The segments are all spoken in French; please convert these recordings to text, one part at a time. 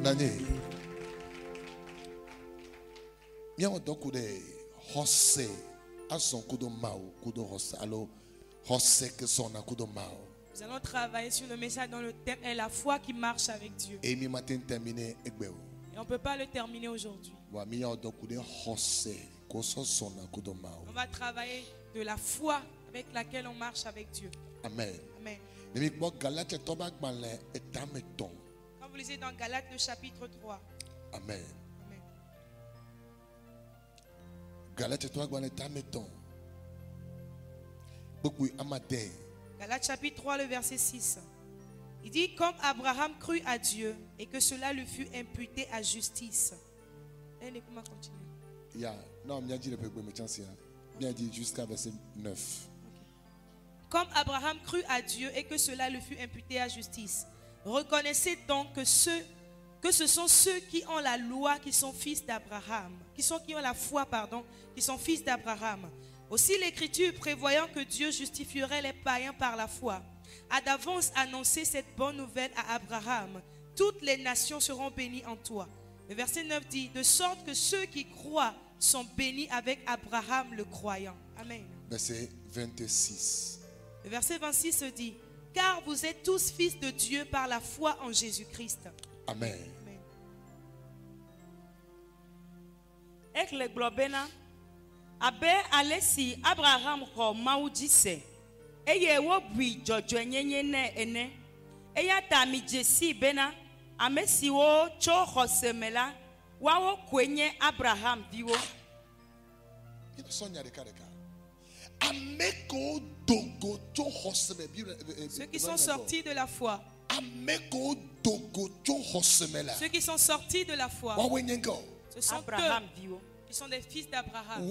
Nani. Miao doku de hosse ason kudo mau kudo hosse allo hosse que sona kudo mau. Nous allons travailler sur le message dans le thème est la foi qui marche avec Dieu. Et mi matin terminé egbeo. Et on ne peut pas le terminer aujourd'hui. Wa miao doku de hosse ko sona kudo mau. On va travailler de la foi avec laquelle on marche avec Dieu. Amen. Amen. Nemi bo Galate toba gbanle etameton. Quand vous lisez dans Galates le chapitre 3. Amen. Amen. Galate toba gbanle etameton. Beaucoup amade. Galates chapitre 3 le verset 6. Il dit comme Abraham crut à Dieu et que cela lui fut imputé à justice. Et comment continuer? Yeah. Non, bien dit le peu me chance. Bien dit jusqu'à verset 9. Comme Abraham crut à Dieu et que cela lui fut imputé à justice. Reconnaissez donc que ce sont ceux qui ont la loi qui sont fils d'Abraham, qui ont la foi, pardon, qui sont fils d'Abraham. Aussi l'Écriture, prévoyant que Dieu justifierait les païens par la foi, a d'avance annoncé cette bonne nouvelle à Abraham. Toutes les nations seront bénies en toi. Le verset 9 dit, de sorte que ceux qui croient sont bénis avec Abraham le croyant. Amen. Verset 26. Le verset 26 dit, car vous êtes tous fils de Dieu par la foi en Jésus-Christ. Amen. Amen. Ek le globena abe alesi Abraham ho maudi se eye wo bui jojo nyenye ne ene eya ta mi jesi bena amesi wo cho hosemela wa wo kwenye Abraham viwo ceux qui sont sortis de la foi. Ceux qui sont sortis de la foi. Ce sont Abraham eux viwo qui sont des fils d'Abraham.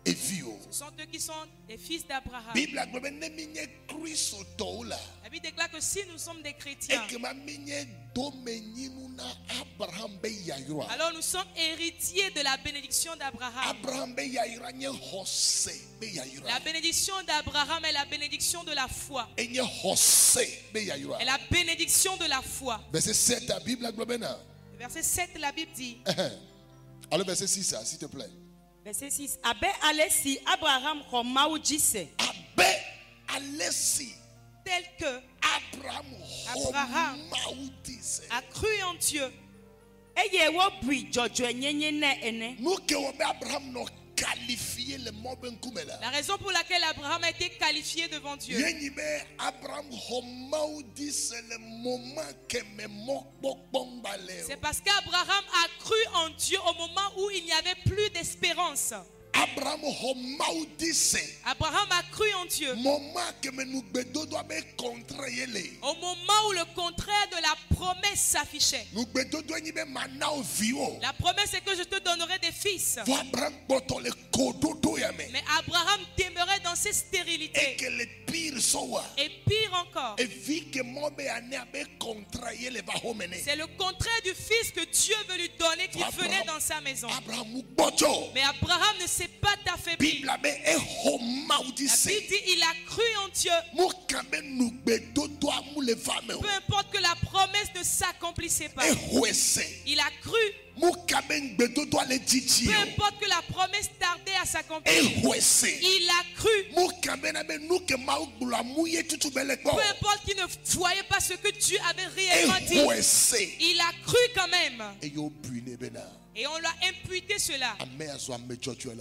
Ce sont eux qui sont des fils d'Abraham. La Bible déclare que si nous sommes des chrétiens, alors nous sommes héritiers de la bénédiction d'Abraham. La bénédiction d'Abraham est la bénédiction de la foi. Et la bénédiction de la foi. Verset 7, la Bible, Le verset 7, la Bible dit. Alors verset 6, s'il te plaît. verset 6 abe alesi Abraham ho maudi se Abe alesi Tel que Abraham a cru en Dieu. eye wo bui jojo nyenye ne ene nous que Abraham nous qualifié le mot ben kumela. La raison pour laquelle Abraham a été qualifié devant Dieu. Abraham homaudi c'est le moment que me C'est parce qu'Abraham a cru en Dieu au moment où il n'y avait plus d'espérance. Abraham homaudi c'est Abraham a cru en Dieu moment que me nous bedo doit be contraire les. au moment où le contraire de la promesse s'affichait. Nous bedo doit ni be manao vio. La promesse est que je te donnerai des fils. Abraham boto le kododo ya me. Mais Abraham demeurait dans ses stérilités. Et que le pire soit. Et pire encore, Et vu que mon be ane be contraire les va homene. c'est le contraire du fils que Dieu veut lui donner qui venait dans sa maison. Abraham boto. Mais Abraham ne s'est pas affaibli. Bible be e homaudi La c'est. Bible dit il a cru en Dieu. Peu importe que la promesse ne s'accomplissait pas. Il a cru. Peu importe que la promesse tardait à s'accomplir. Il a cru. Peu importe qu'il ne voyait pas ce que Dieu avait réellement dit. Il a cru quand même. Et on lui a imputé cela. Que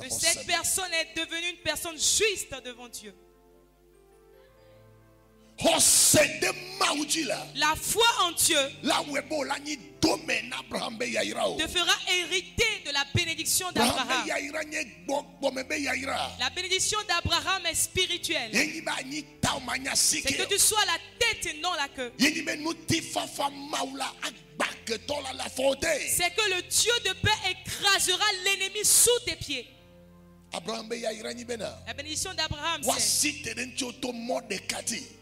cette personne est devenue une personne juste devant Dieu. La foi en Dieu te fera hériter de la bénédiction d'Abraham. La bénédiction d'Abraham est spirituelle. C'est que tu sois la tête et non la queue. C'est que le Dieu de paix écrasera l'ennemi sous tes pieds. La bénédiction d'Abraham,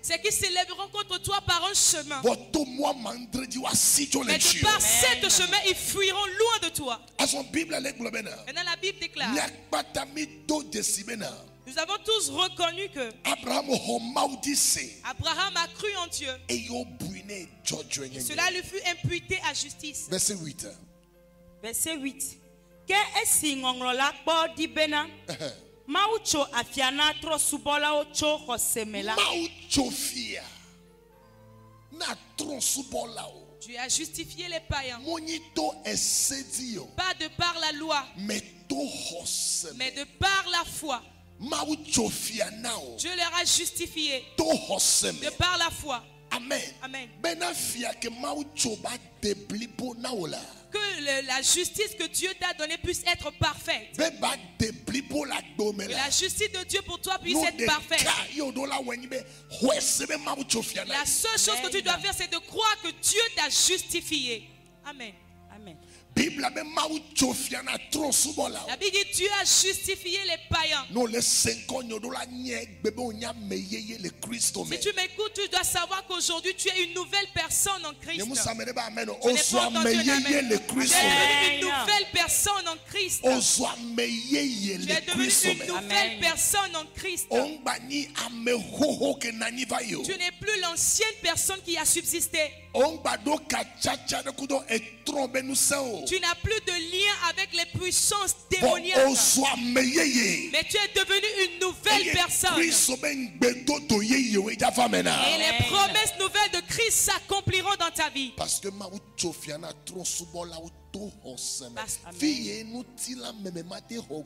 c'est qu'ils s'élèveront contre toi par un chemin. Mais de par cet chemin, ils fuiront loin de toi. Maintenant, la Bible déclare, nous avons tous reconnu que Abraham a cru en Dieu. Cela lui fut imputé à justice. Verset 8. Verset 8. Ke esi ngonglo la kpɔ di bena. Mawu tso afia na trɔ subɔlawo tso xɔse me la. Mau chofia. Na tronsubolao. Dieu a justifié les païens. Monito esedio. Pas de par la loi, Mais to hoseme. mais de par la foi. Mau chofia nao. Dieu leur a justifié To hoseme. de par la foi. Amen. Amen. Bena fia ke mau choba deblipo naola. Que la justice que Dieu t'a donnée puisse être parfaite. Beba deblipo la Que domela. la justice de Dieu pour toi puisse No être de parfaite. ka yodola wenyibe. Hwesebe mau chofia na. La seule chose que tu dois faire, c'est de croire que Dieu t'a justifié. Amen. Amen. Bible be mau chofia na tronsubolao. La Bible dit Dieu a justifié les païens. No le 5 ans yodola nye bebe onya meyeye le Christo me. Si tu m'écoutes, tu dois savoir qu'aujourd'hui tu es une nouvelle personne en Christ. Yemu samere ba amen. Je n'ai pas Oswa entendu un meyeye amen. le Tu Christo es me. devenu une Amen. nouvelle personne en Christ. Oswa meyeye Tu le es devenu Christo une me. nouvelle Amen. personne en Christ. Ongbani ame hoho ke nani va yo. Tu n'es plus l'ancienne personne qui a subsisté. Ongbado kachacha de kudo etrombe nous sao. Tu n'as plus de lien avec les puissances Bon, démoniaques. oswa meyeye. Mais tu es devenu une nouvelle personne. Christo ben gbedo to yeye we jafa mena. Et les promesses nouvelles de Christ s'accompliront dans ta vie. Parce que ma uchofiana tron subola uto hoseme. Parce- Fiye nous tila meme mate ho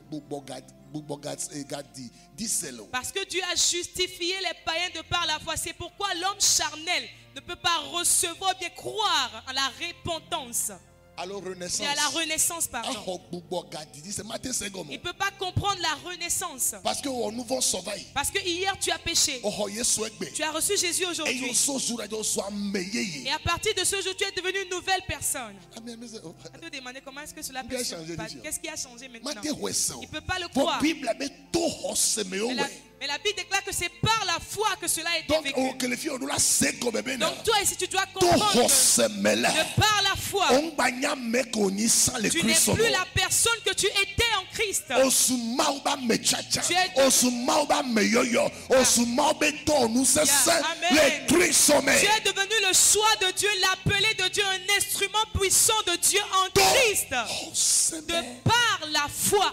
gadi diselo. Parce que Dieu a justifié les païens de par la foi. C'est pourquoi l'homme charnel ne peut pas recevoir, bien croire en la repentance. Alors renaissance. Et à la renaissance, pardon. Aho gadi dis mate segomo. Il ne peut pas comprendre la renaissance. Parce que au nouveau sauvaille. Parce que hier tu as péché. Oho yesu egbe. Tu as reçu Jésus Et yo aujourd'hui. so jura jo so meyeye. Et à partir de ce jour, tu es devenu une nouvelle personne. Amen. On te demander comment est-ce que cela Qu'est-ce peut qui a se changé passer. déjà? Qu'est-ce qui a changé maintenant? Mate hweseo. Il ne peut pas le Pour croire. Bible be to hoseme Mais la, owe. mais la Bible déclare que c'est par la foi que cela a été Donc vécu. o que le fio dola seko bebe na. Donc toi ici, tu dois To comprendre que hoseme la. de par la foi, Ongbanya meko ni sans le tu n'es Christ. plus la personne que tu étais en Christ. Osumauba mechacha. Tu es- Osumauba meyoyo. Osumauba to nous c'est Yeah. Amen. le Christ. Tu es devenu le choix de Dieu, l'appelé de Dieu, un instrument puissant de Dieu en Christ. Hoseme. De par la foi.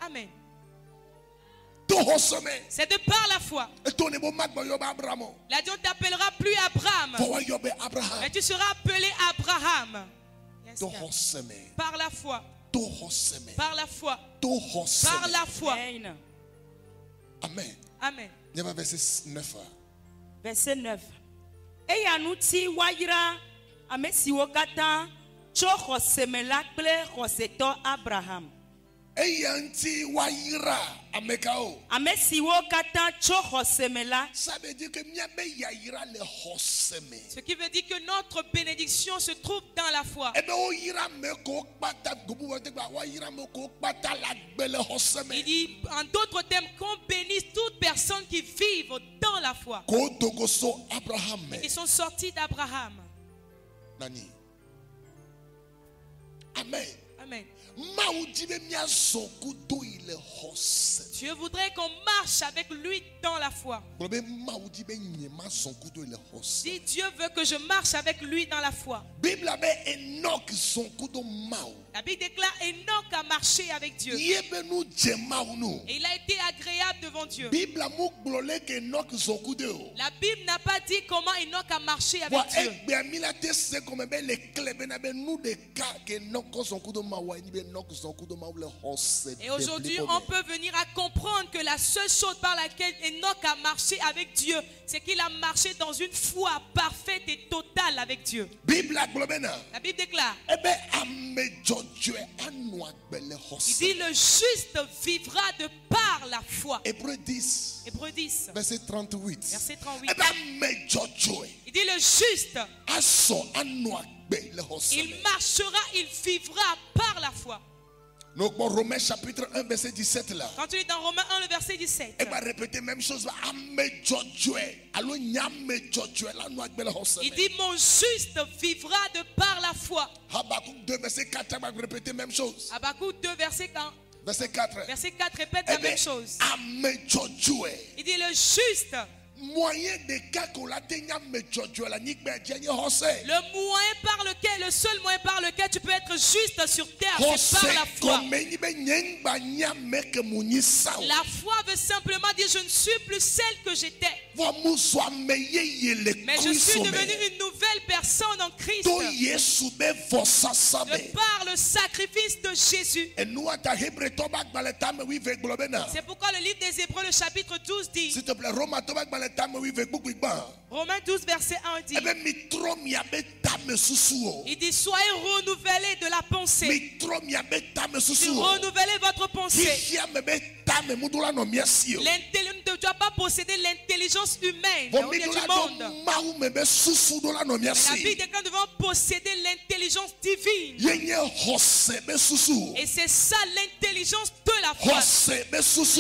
Amen. To hoseme. C'est de par la foi. Et ton ebo magba yoba Abraham. Là, Dieu ne t'appellera plus Abraham, Pour yobe Abraham. mais tu seras appelé Abraham. Yes, To God. hoseme. Par la foi. To hoseme. Par la foi. To Par hoseme. la foi. Amen. Amen. Amen. Il y a verset 9. Verset 9. Eya nuti wayira ame siwo katã tso xɔse me la kple xɔsetɔ Abraham. Eyanti waira amekao. Ame siwo katã tso xɔse me la. Ça veut dire que miabe yaira le hoseme. Ce qui veut dire que notre bénédiction se trouve dans la foi. Ebe o yira me ko kpata gubu wote gba wa yira me ko kpata la gbele hoseme. Il dit, en d'autres termes, qu'on bénisse toute personne qui vivent dans la foi. Ko togoso Abraham me. Ils sont sortis d'Abraham. Nani. Amen. Amen. Maudime mia sokudo ile hoseme. Dieu voudrait qu'on marche avec lui dans la foi. Probe maudime nyema sokudo ile hoseme. Si Dieu veut que je marche avec lui dans la foi. Bible be Enoch sokudo mau. La Bible déclare Enoch a marché avec Dieu. Yebe nu jemau nu. Et il a été agréable devant Dieu. Bible mu glole ke Enoch sokudo. La Bible n'a pas dit comment Enoch a marché avec Wa Dieu. egbe amila te se comme be le klebe na be nu de ka ke Enoch sokudo mau wa ni be Enoch sokudo mau le hoseme. Et aujourd'hui, on peut venir à comprendre que la seule chose par laquelle Enoch a marché avec Dieu, c'est qu'il a marché dans une foi parfaite et totale avec Dieu. Bible globena. La Bible déclare, Ebe ame jojue anu agbele il hoseme. dit le juste vivra de par la foi. Hébreu 10 Hébreux 10, verset 38. verset 38. Ebe ame jojue Il dit le juste, aso anu agbele hoseme. il marchera, il vivra par la foi. Donc bon, Romains chapitre 1 verset 17 là. Quand tu lis dans Romains 1, le verset 17, Et va répéter même chose. Ame jojue. Allo nyame jojue la nu agbele hoseme. il dit mon juste vivra de par la foi. Habakkuk 2 verset 4 va répéter même chose. Habakkuk 2, verset 4, Verset 4. verset 4 répète la même chose. Ame jojue. Il dit le juste moyen de cas qu'on la tenia me jojo la nique ben dianye hose. Le moyen par lequel, le seul moyen par lequel tu peux être juste sur terre, c'est par la foi. La foi veut simplement dire je ne suis plus celle que j'étais. Mais je suis devenue une nouvelle personne en Christ. De par le sacrifice de Jésus. C'est pourquoi le livre des Hébreux, le chapitre 12 dit. S'il te plaît, Romains Romains 12, verset 1 dit. Il dit soyez renouvelés de la pensée. Renouvelez votre pensée. Ne doit pas posséder l'intelligence humaine ou bien du monde. Mais la Bible déclare que nous devons posséder l'intelligence divine. Et c'est ça l'intelligence de la foi.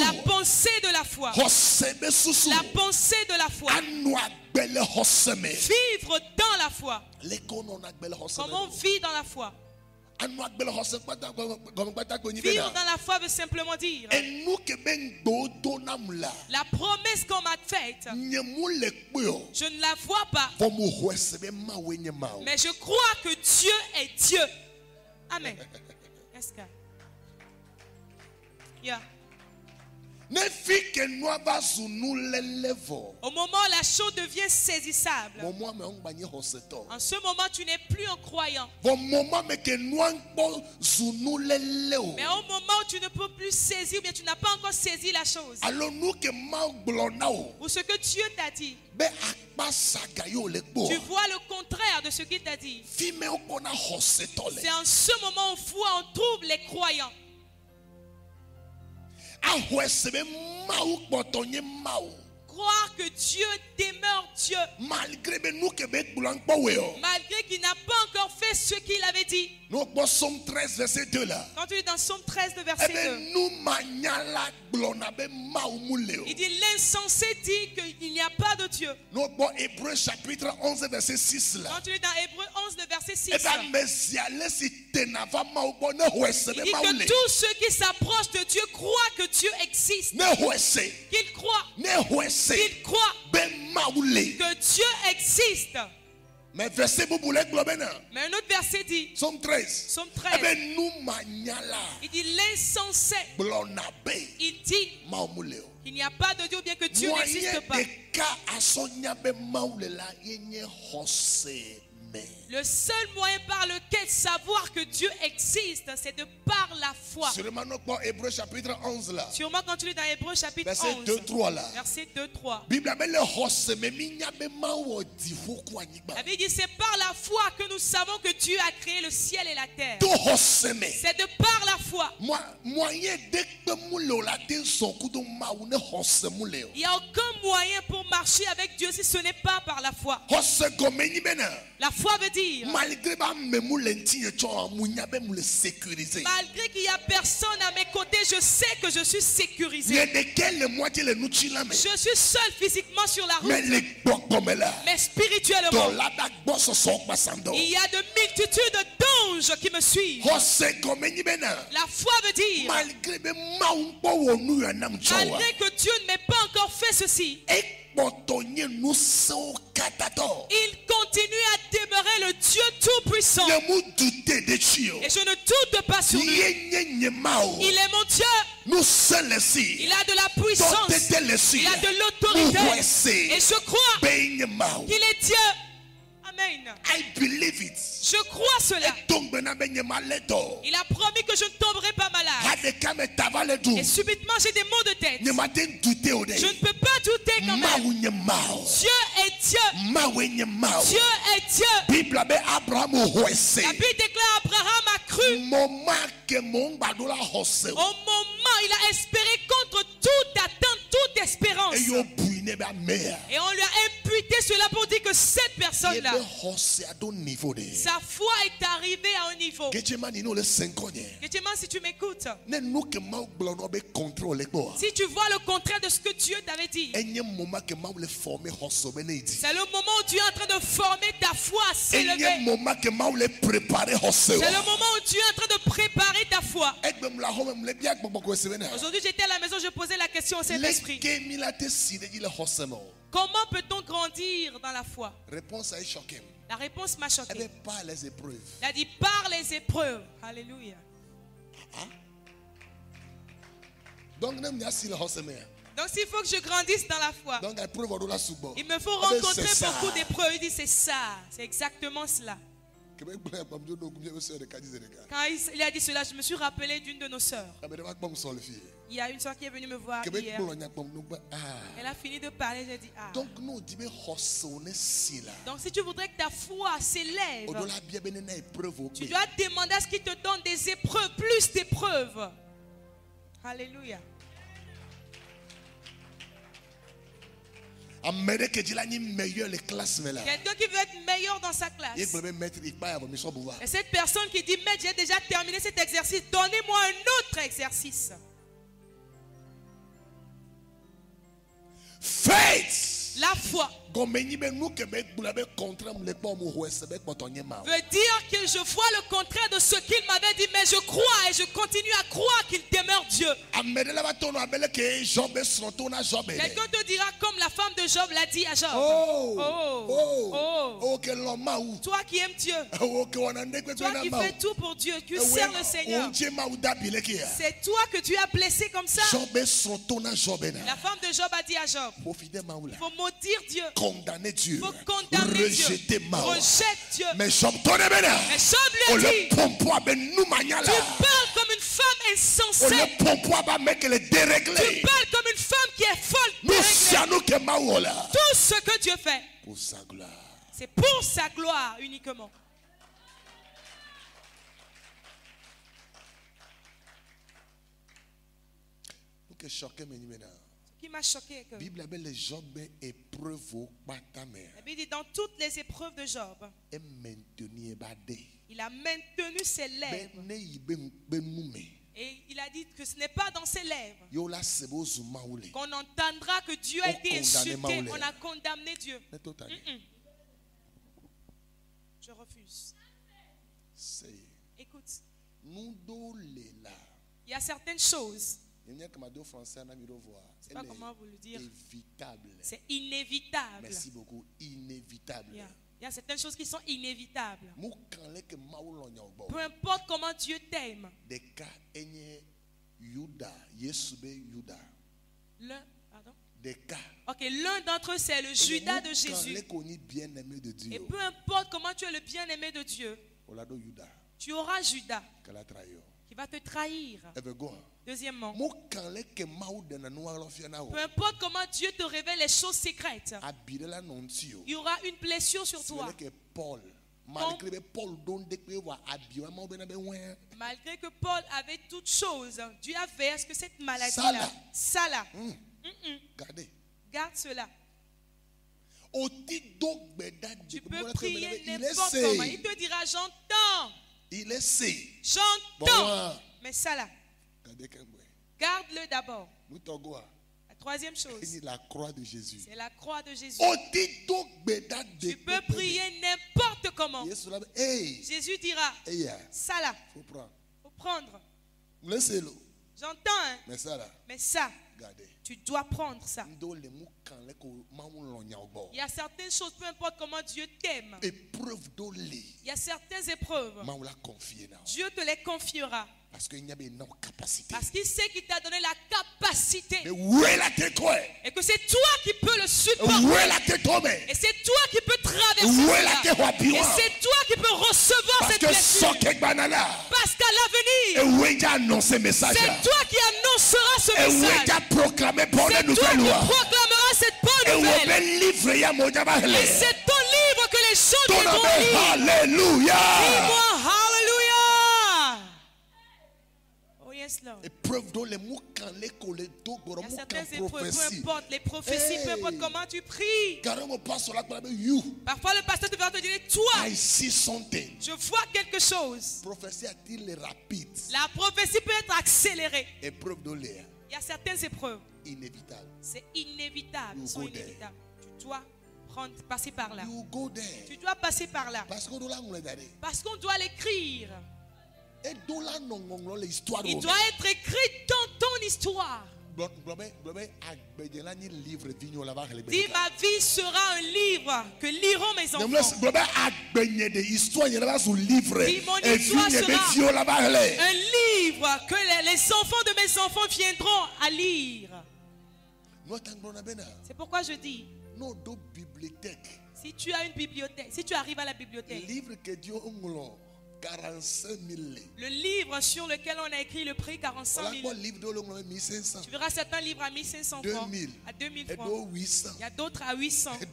La pensée de la foi. La pensée de la foi. Vivre dans la foi. Comment on vit dans la foi? Vivre dans la foi veut simplement dire la promesse qu'on m'a faite, je ne la vois pas, mais je crois que Dieu est Dieu. Amen. Est-ce que yeah. Au moment où la chose devient saisissable, en ce moment tu n'es plus un croyant. Mais au moment où tu ne peux plus saisir, ou bien tu n'as pas encore saisi la chose, ou ce que Dieu t'a dit, tu vois le contraire de ce qu'il t'a dit. C'est en ce moment où on trouve les croyants. Croire que Dieu demeure Dieu. Malgré qu'il n'a pas encore fait ce qu'il avait dit. Somme 13, verset 2 là. Quand tu es dans Somme 13, verset 2. Il dit l'insensé dit qu'il n'y a pas de Dieu. Hébreux chapitre 11, verset 6 là. Quand tu es dans Hébreux 11, verset 6. Il dit que tous ceux qui s'approchent de Dieu croient que Dieu existe. Qu'ils croient. Qu'ils croient que Dieu existe. Mais verset mais un autre verset dit Somme 13. Il dit l'insensé. Il dit qu'il n'y a pas de Dieu, bien que Dieu n'existe pas. Le seul moyen par lequel savoir que Dieu existe, c'est de par la foi. Sûrement dans Hébreux chapitre 11 là. Sûrement quand tu es dans Hébreux chapitre 11. Verset 2-3 là. Verset 2-3. La Bible dit c'est par la foi que nous savons que Dieu a créé le ciel et la terre. C'est de par la foi. Il n'y a aucun moyen pour marcher avec Dieu si ce n'est pas par la foi. La foi veut dire malgré qu'il n'y a personne à mes côtés, je sais que je suis sécurisé. Je suis seul physiquement sur la route, mais spirituellement il y a de multitudes d'anges qui me suivent. La foi veut dire malgré que Dieu ne m'ait pas encore fait ceci, il continue à demeurer le Dieu tout-puissant. Et je ne doute pas sur lui. Il est mon Dieu. Il a de la puissance. Il a de l'autorité. Et je crois qu'il est Dieu. Amen. I believe it. Je crois cela. Il a promis que je ne tomberai pas malade. Et subitement j'ai des maux de tête. Je ne peux pas douter quand même. Dieu est Dieu. Dieu est Dieu. La Bible déclare Abraham a cru. Au moment il a espéré contre toute attente, toute espérance. Et on lui a imputé cela pour dire que cette personne-là, sa foi est arrivée à un niveau. Ketcheman, si tu m'écoutes, si tu vois le contraire de ce que Dieu t'avait dit, c'est le moment où Dieu est en train de former ta foi à s'élever. C'est le moment où Dieu est en train de préparer ta foi. Aujourd'hui j'étais à la maison, je posais la question au Saint-Esprit. Comment peut-on grandir dans la foi? Réponse a choqué. La réponse m'a Eh choqué. bien, par les épreuves. Il a dit par les épreuves. Alléluia. Donc, même si le hossemer. Donc s'il faut que je grandisse dans la foi, Donc, la preuve de la soubo. il me faut Eh bien, rencontrer c'est ça. beaucoup d'épreuves. Il dit c'est ça. C'est exactement cela. Quand il a dit cela, je me suis rappelé d'une de nos sœurs. Il y a une soeur qui est venue me voir hier. Elle a fini de parler, j'ai dit ah. Donc, nous, on Donc si tu voudrais que ta foi s'élève, tu tu dois demander à ce qu'il te donne des épreuves, plus d'épreuves. Alléluia. Quelqu'un Quelqu'un qui veut être meilleur dans sa classe. Et cette personne qui dit, mais j'ai déjà terminé cet exercice, donnez-moi un autre exercice. faith La foi veut dire que je vois le contraire de ce qu'il m'avait dit, mais je crois et je continue à croire qu'il demeure Dieu. Quelqu'un te dira comme la femme de Job l'a dit à Job. Toi qui aimes Dieu, toi qui fais tout pour Dieu, tu sers le Seigneur, c'est toi que tu as blessé comme ça. La femme de Job a dit à Job, il faut maudire Dieu, condamner Dieu, il faut condamner rejeter Dieu, Mao. rejette Dieu. Mais Job lui Mais Job lui a dit, tu parles parles comme une femme insensée, tu parles comme une femme qui est folle, déréglée. Tout ce que Dieu fait, pour sa gloire. c'est pour sa gloire uniquement. Ce qui m'a choqué, que La Bible appelle les Job épreuve au patamé. la Bible dit dans toutes les épreuves de Job, Et maintenir badé. il a maintenu ses lèvres. Et il a dit que ce n'est pas dans ses lèvres Yola sebo zuma ule. qu'on entendra que Dieu a On été condamne insulté. Maoulé. On a condamné Dieu. Mais total. Je refuse. C'est Écoute, nous dole là. il y a certaines choses, Il y a comme français à Namiro voir. je ne sais pas comment vous le dire, Évitable. c'est inévitable. Merci beaucoup. Inévitable. Il y a certaines choses qui sont inévitables. Mou kanle ke maulon yangbo. Peu importe comment Dieu t'aime. Des cas enye Yuda, Yesube Yuda. Pardon? Des cas. Ok, l'un d'entre eux, c'est le Judas de Jésus. Bien aimé de Dieu. Et peu importe comment tu es le bien-aimé de Dieu, Olado Yuda. tu auras Judas Kala trayo. qui va te trahir. Evego. Deuxièmement, Mou kanle ke mau de na noa lo fiana o. peu importe comment Dieu te révèle les choses secrètes, Abire la nontio. il y aura une blessure sur toi. C'est que Paul. Malgré que Paul donne des pays wa abio ma be na be wen. Malgré que Paul avait toutes choses, Dieu a fait à ce que cette maladie-là, ça là, Regardez. garde cela. Tu peux prier n'importe comment. Il te dira, j'entends, Il est sé. j'entends. Mais ça là, Regardez quand garde-le d'abord. nous togo. La troisième chose, C'est la croix de Jésus. c'est la croix de Jésus. Tu peux prier n'importe comment. Hey, Jésus dira, hey, ça là, faut prendre. faut prendre. Laissez-le. J'entends, hein, Mais ça là, mais ça, regardez. tu dois prendre ça. Ndole mu kanle ko mamu nyangbo. Il y a certaines choses, peu importe comment Dieu t'aime, Épreuve dole. il y a certaines épreuves, Mamu la confier na. Dieu te les confiera. Parce qu'il y a une capacité. Parce qu'il sait qu'il t'a donné la capacité. Mais où est la tête toi? Et que c'est toi qui peux le Où supporter. est la tête toi? Et c'est toi qui peux traverser Où est la cela. tête Et c'est toi qui peux recevoir Parce cette que blessure. soke banana. Parce qu'à Et l'avenir, où est annoncé message? c'est toi qui annonceras ce Et où message. est proclamé bonne C'est toi nouvelle qui loi? proclameras cette Et bonne où nouvelle. est livre ya moja Et bahele? c'est ton livre que les gens Ton devront amen, lire. alléluia. Dis-moi, hallelujah. Oh yes, Lord. Épreuve dont les mots quand les collègues d'eau, Il y a mots certaines quand épreuves, peu prophétie. importe les prophéties, peu Hey. importe comment tu pries. Carrément pas sur la parole, you. Parfois, le pasteur te va te dire, toi, I see something. je vois quelque chose. Prophétie a-t-il les rapides? La prophétie peut être accélérée. Épreuve de l'air, Il y a certaines épreuves, inévitable. c'est inévitable, You sont go there. inévitables. Tu dois passer par là. You go there. Tu dois passer par là. Parce qu'on doit l'aider. Parce qu'on doit l'écrire. Et d'où là non l'histoire. Il doit être écrit dans ton histoire. Dis, ma vie sera un livre que liront mes enfants. Dis, mon histoire sera un livre que les enfants de mes enfants viendront à lire. C'est pourquoi je dis, si tu as une bibliothèque, si tu arrives à la bibliothèque, le livre sur lequel on a écrit le prix 45 000, tu verras certains livres à 1500 francs, à 2000 francs. Il y a d'autres à 800. Il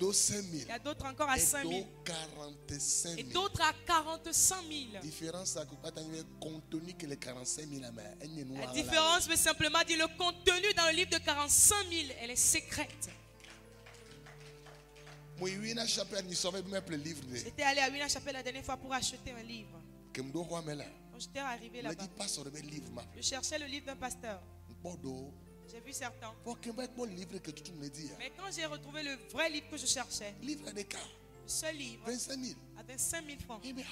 y a d'autres encore à 5 000. Et d'autres à 45 000. La différence veut simplement dire le contenu dans le livre de 45 000, elle est secrète. J'étais allé à Wina Chapelle la dernière fois pour acheter un livre. Quand j'étais arrivé là-bas, je cherchais le livre d'un pasteur. J'ai vu certains. Mais quand j'ai retrouvé le vrai livre que je cherchais, le seul livre, à 25 000 francs, il dit,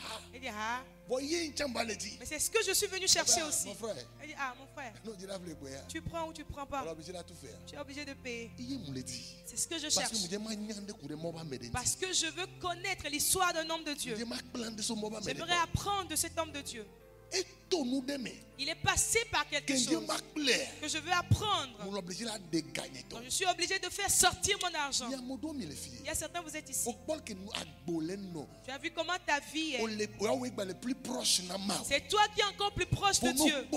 ah, mais c'est ce que je suis venu chercher aussi. Il dit, ah, mon frère, tu prends ou tu prends pas, tu es obligé de payer. C'est ce que je cherche. Parce que je veux connaître l'histoire d'un homme de Dieu. J'aimerais apprendre de cet homme de Dieu. Il est passé par quelque chose que je veux apprendre. Donc je suis obligé de faire sortir mon argent. Il y a certains, vous êtes ici. Tu as vu comment ta vie est. C'est toi qui es encore plus proche de Dieu.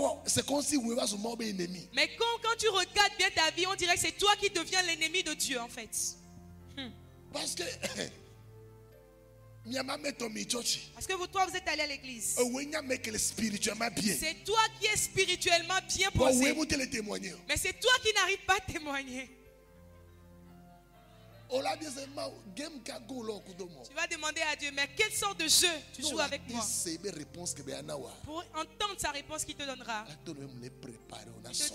Mais quand tu regardes bien ta vie, on dirait que c'est toi qui deviens l'ennemi de Dieu en fait. Parce que parce que vous êtes allés à l'église. C'est toi qui es spirituellement bien posé. Mais c'est toi qui n'arrives pas à témoigner. Tu vas demander à Dieu, mais quelle sorte de jeu tu joues avec moi? Pour entendre sa réponse qu'il te donnera, il te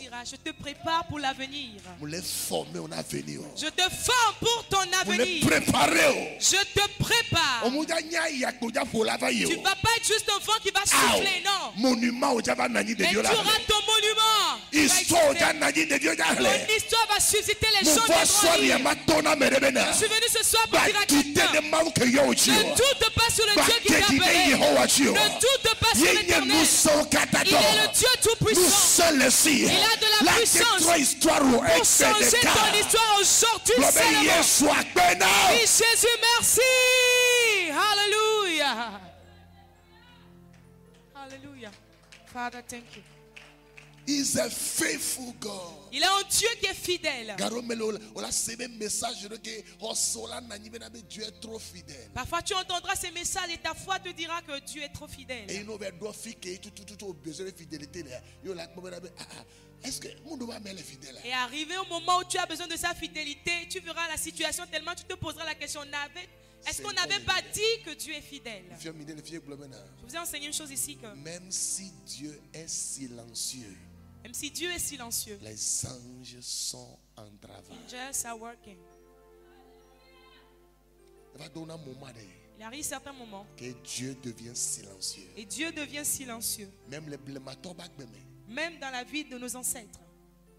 dira, je te prépare pour l'avenir. Je te forme pour ton avenir. Je te prépare. Tu ne vas pas être juste un vent qui va souffler, non. Mais tu auras ton monument. Ton histoire va susciter les gens de. Je suis venu ce soir pour dire à quelqu'un, ne doute pas sur le Dieu qui t'a appelé. Ne doute pas sur l'Éternel. Il est le Dieu Tout-Puissant. Il a de la puissance pour changer ton histoire aujourd'hui seulement. Oui, Jésus, merci. Alléluia. Alléluia. Father, thank you. He's a faithful God. Il est un Dieu qui est fidèle. Parfois tu entendras ces messages et ta foi te dira que Dieu est trop fidèle. Et arrivé au moment où tu as besoin de sa fidélité, tu verras la situation tellement tu te poseras la question, est-ce qu'on n'avait pas dit que Dieu est fidèle? Je vous ai enseigné une chose ici que même si Dieu est silencieux, les anges sont en travail. Angels are working. Il arrive certains moments que Dieu devient silencieux. Et Dieu devient silencieux. Même dans la vie de nos ancêtres,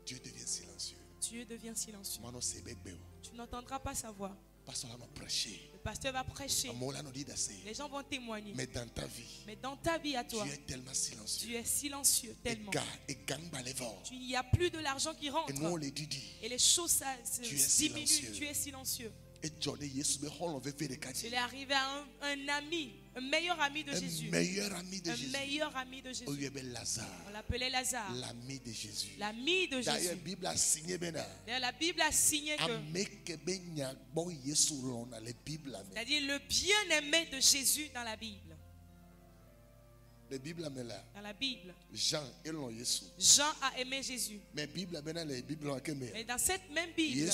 Dieu devient silencieux. Dieu devient silencieux. Tu n'entendras pas sa voix. Le pasteur va prêcher. Les gens vont témoigner. Mais dans ta vie à toi, tu es tellement silencieux. Tu es silencieux tellement. Il n'y a plus de l'argent qui rentre. Et les choses diminuent. Tu es silencieux. Il est arrivé à un ami, un meilleur ami de Jésus. Un meilleur ami de Jésus. On l'appelait Lazare. L'ami de Jésus. L'ami de Jésus. La Bible a signé que c'est-à-dire le bien-aimé de Jésus dans la Bible. Dans la Bible, Jean a aimé Jésus. Mais dans cette même Bible,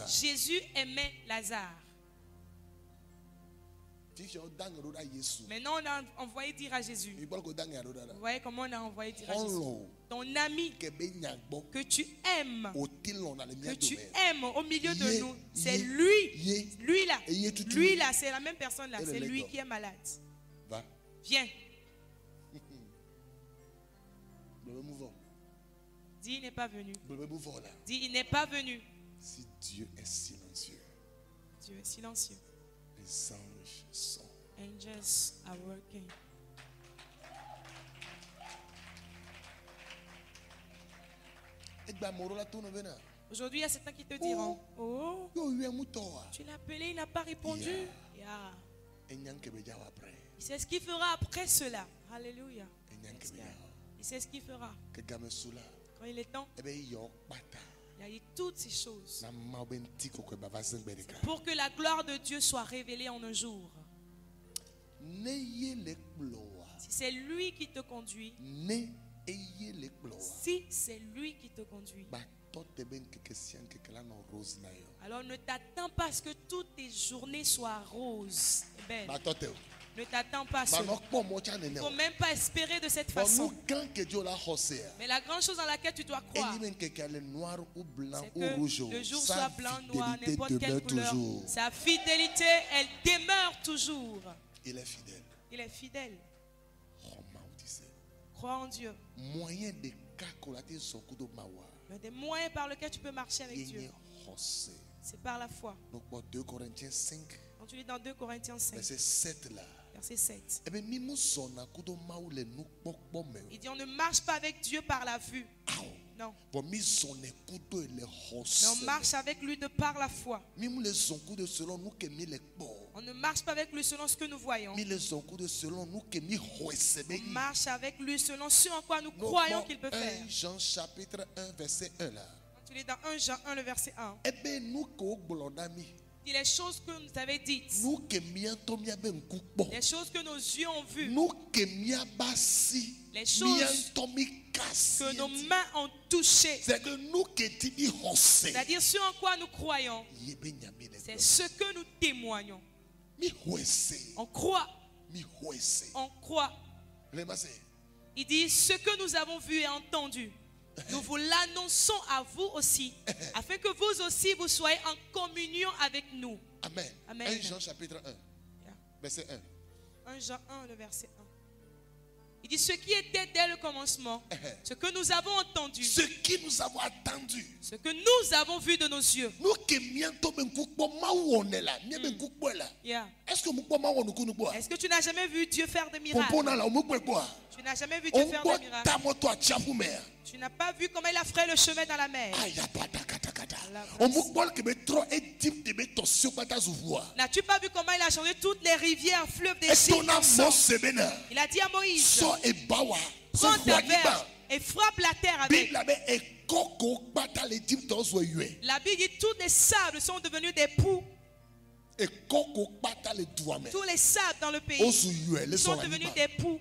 Jésus aimait Lazare. Maintenant, on a envoyé dire à Jésus. Vous voyez comment on a envoyé dire à Jésus? Ton ami que tu aimes au milieu de nous, c'est lui. Lui là, c'est la même personne là. C'est lui qui est malade. Viens. Dis, il n'est pas venu. Bleu voilà. Dis, il n'est pas venu. Si Dieu est silencieux, Dieu est silencieux. les anges sont. Angels are working. Et ben moro la tourne vena. Aujourd'hui, il y a certains qui te diront, oh, Yo yu mutoa. tu l'as appelé, il n'a pas répondu. Yeah. Yeah. Enyan ke beja après. Il sait ce qu'il fera après cela. Alléluia. Enyan ke Yes, beja. God. Il sait ce qu'il fera. Que game soula. Quand il est temps, E be yo pata. il a dit toutes ces choses Na ma ben tiko ko ba vasen bereka. pour que la gloire de Dieu soit révélée en un jour. Ne ye le bloa. Si c'est lui qui te conduit, Ne eye le bloa. si c'est lui qui te conduit, Ba to te ben ke sian ke kala no rose na yo. alors ne t'attends pas à ce que toutes tes journées soient roses et belles. Ba to te. Ne t'attends pas à Ba cela. no po mo cha ne Il ne ne. faut même pas espérer de cette Bon façon. nous quand que Dieu la hosea. Mais la grande chose dans laquelle tu dois croire, Eli men ke kale noir ou blanc c'est ou que rouge. le jour Sa soit blanc, noir, fidélité n'importe quelle demeure couleur, toujours. sa fidélité, elle demeure toujours. Il est fidèle. Il est fidèle. Roma ou dise. Crois en Dieu. Moyen de kakolate sokudo mawa. L'un des moyens par lesquels tu peux marcher avec Dieu, Yenye hose. c'est par la foi. Donc pour 2 Corinthiens 5 Quand tu lis dans 2 Corinthiens 5, verset 7 là. verset 7, Eh bien ni mo sona kudo mawu le nu pokpo me. il dit on ne marche pas avec Dieu par la vue. Non. Bon mi sonne kudo le Mais hose. on marche avec lui de par la foi. Mi mu le zonku de selon nous que mi le po. On ne marche pas avec lui selon ce que nous voyons. Mi le zonku de selon nous que mi hoese be. On marche avec lui selon ce en quoi nous croyons qu'il peut faire. 1 Jean chapitre 1 verset 1 là. Quand tu lis dans 1 Jean 1, le verset 1, Eh bien nous ko gbolonami. il dit les choses que nous avait dites, Nous que mianto mia be nkukpo. les choses que nos yeux ont vues, Nous que mia basi. les choses Mianto mi kasi. que nos mains ont touchées. C'est que nous que tibi hose. C'est-à-dire ce en quoi nous croyons, Yebe nyame le c'est do. ce que nous témoignons. Mi hoese. On croit, Mi hoese. on croit. Remase. Il dit ce que nous avons vu et entendu, nous vous l'annonçons à vous aussi, afin que vous aussi vous soyez en communion avec nous. Amen. Amen. 1 Jean chapitre 1 Yeah. verset 1. 1 Jean 1, le verset 1. Il dit ce qui était dès le commencement, ce que nous avons entendu, Ce qui nous avons attendu. ce que nous avons vu de nos yeux. Nous que mianto ben kukpo mawu one la. Mia ben kukpo la. Yeah. Est-ce que mukpo mawu onu kunukpo? Est-ce que tu n'as jamais vu Dieu faire des miracles? Popo na la mukpo kwa. Tu n'as jamais vu Dieu On faire peut des miracles. tamoto a chapu mer. Tu n'as pas vu comment il a frayé le chemin dans la mer. Aya pata kata kata. La On mukpo que be trop et type de be tosio pata zuvua. N'as-tu pas vu comment il a changé toutes les rivières, fleuves Et d'Égypte ton en sang? Mose bena. Il a dit à Moïse, So e bawa. So prends ta huagiba. verge et frappe la terre avec. Bible abe e koko pata l'Égypte ozo yue. La Bible dit tous les sables sont devenus des poux. E koko pata le douame. Tous les sables dans le pays Ozo yue le sont so devenus la. des poux.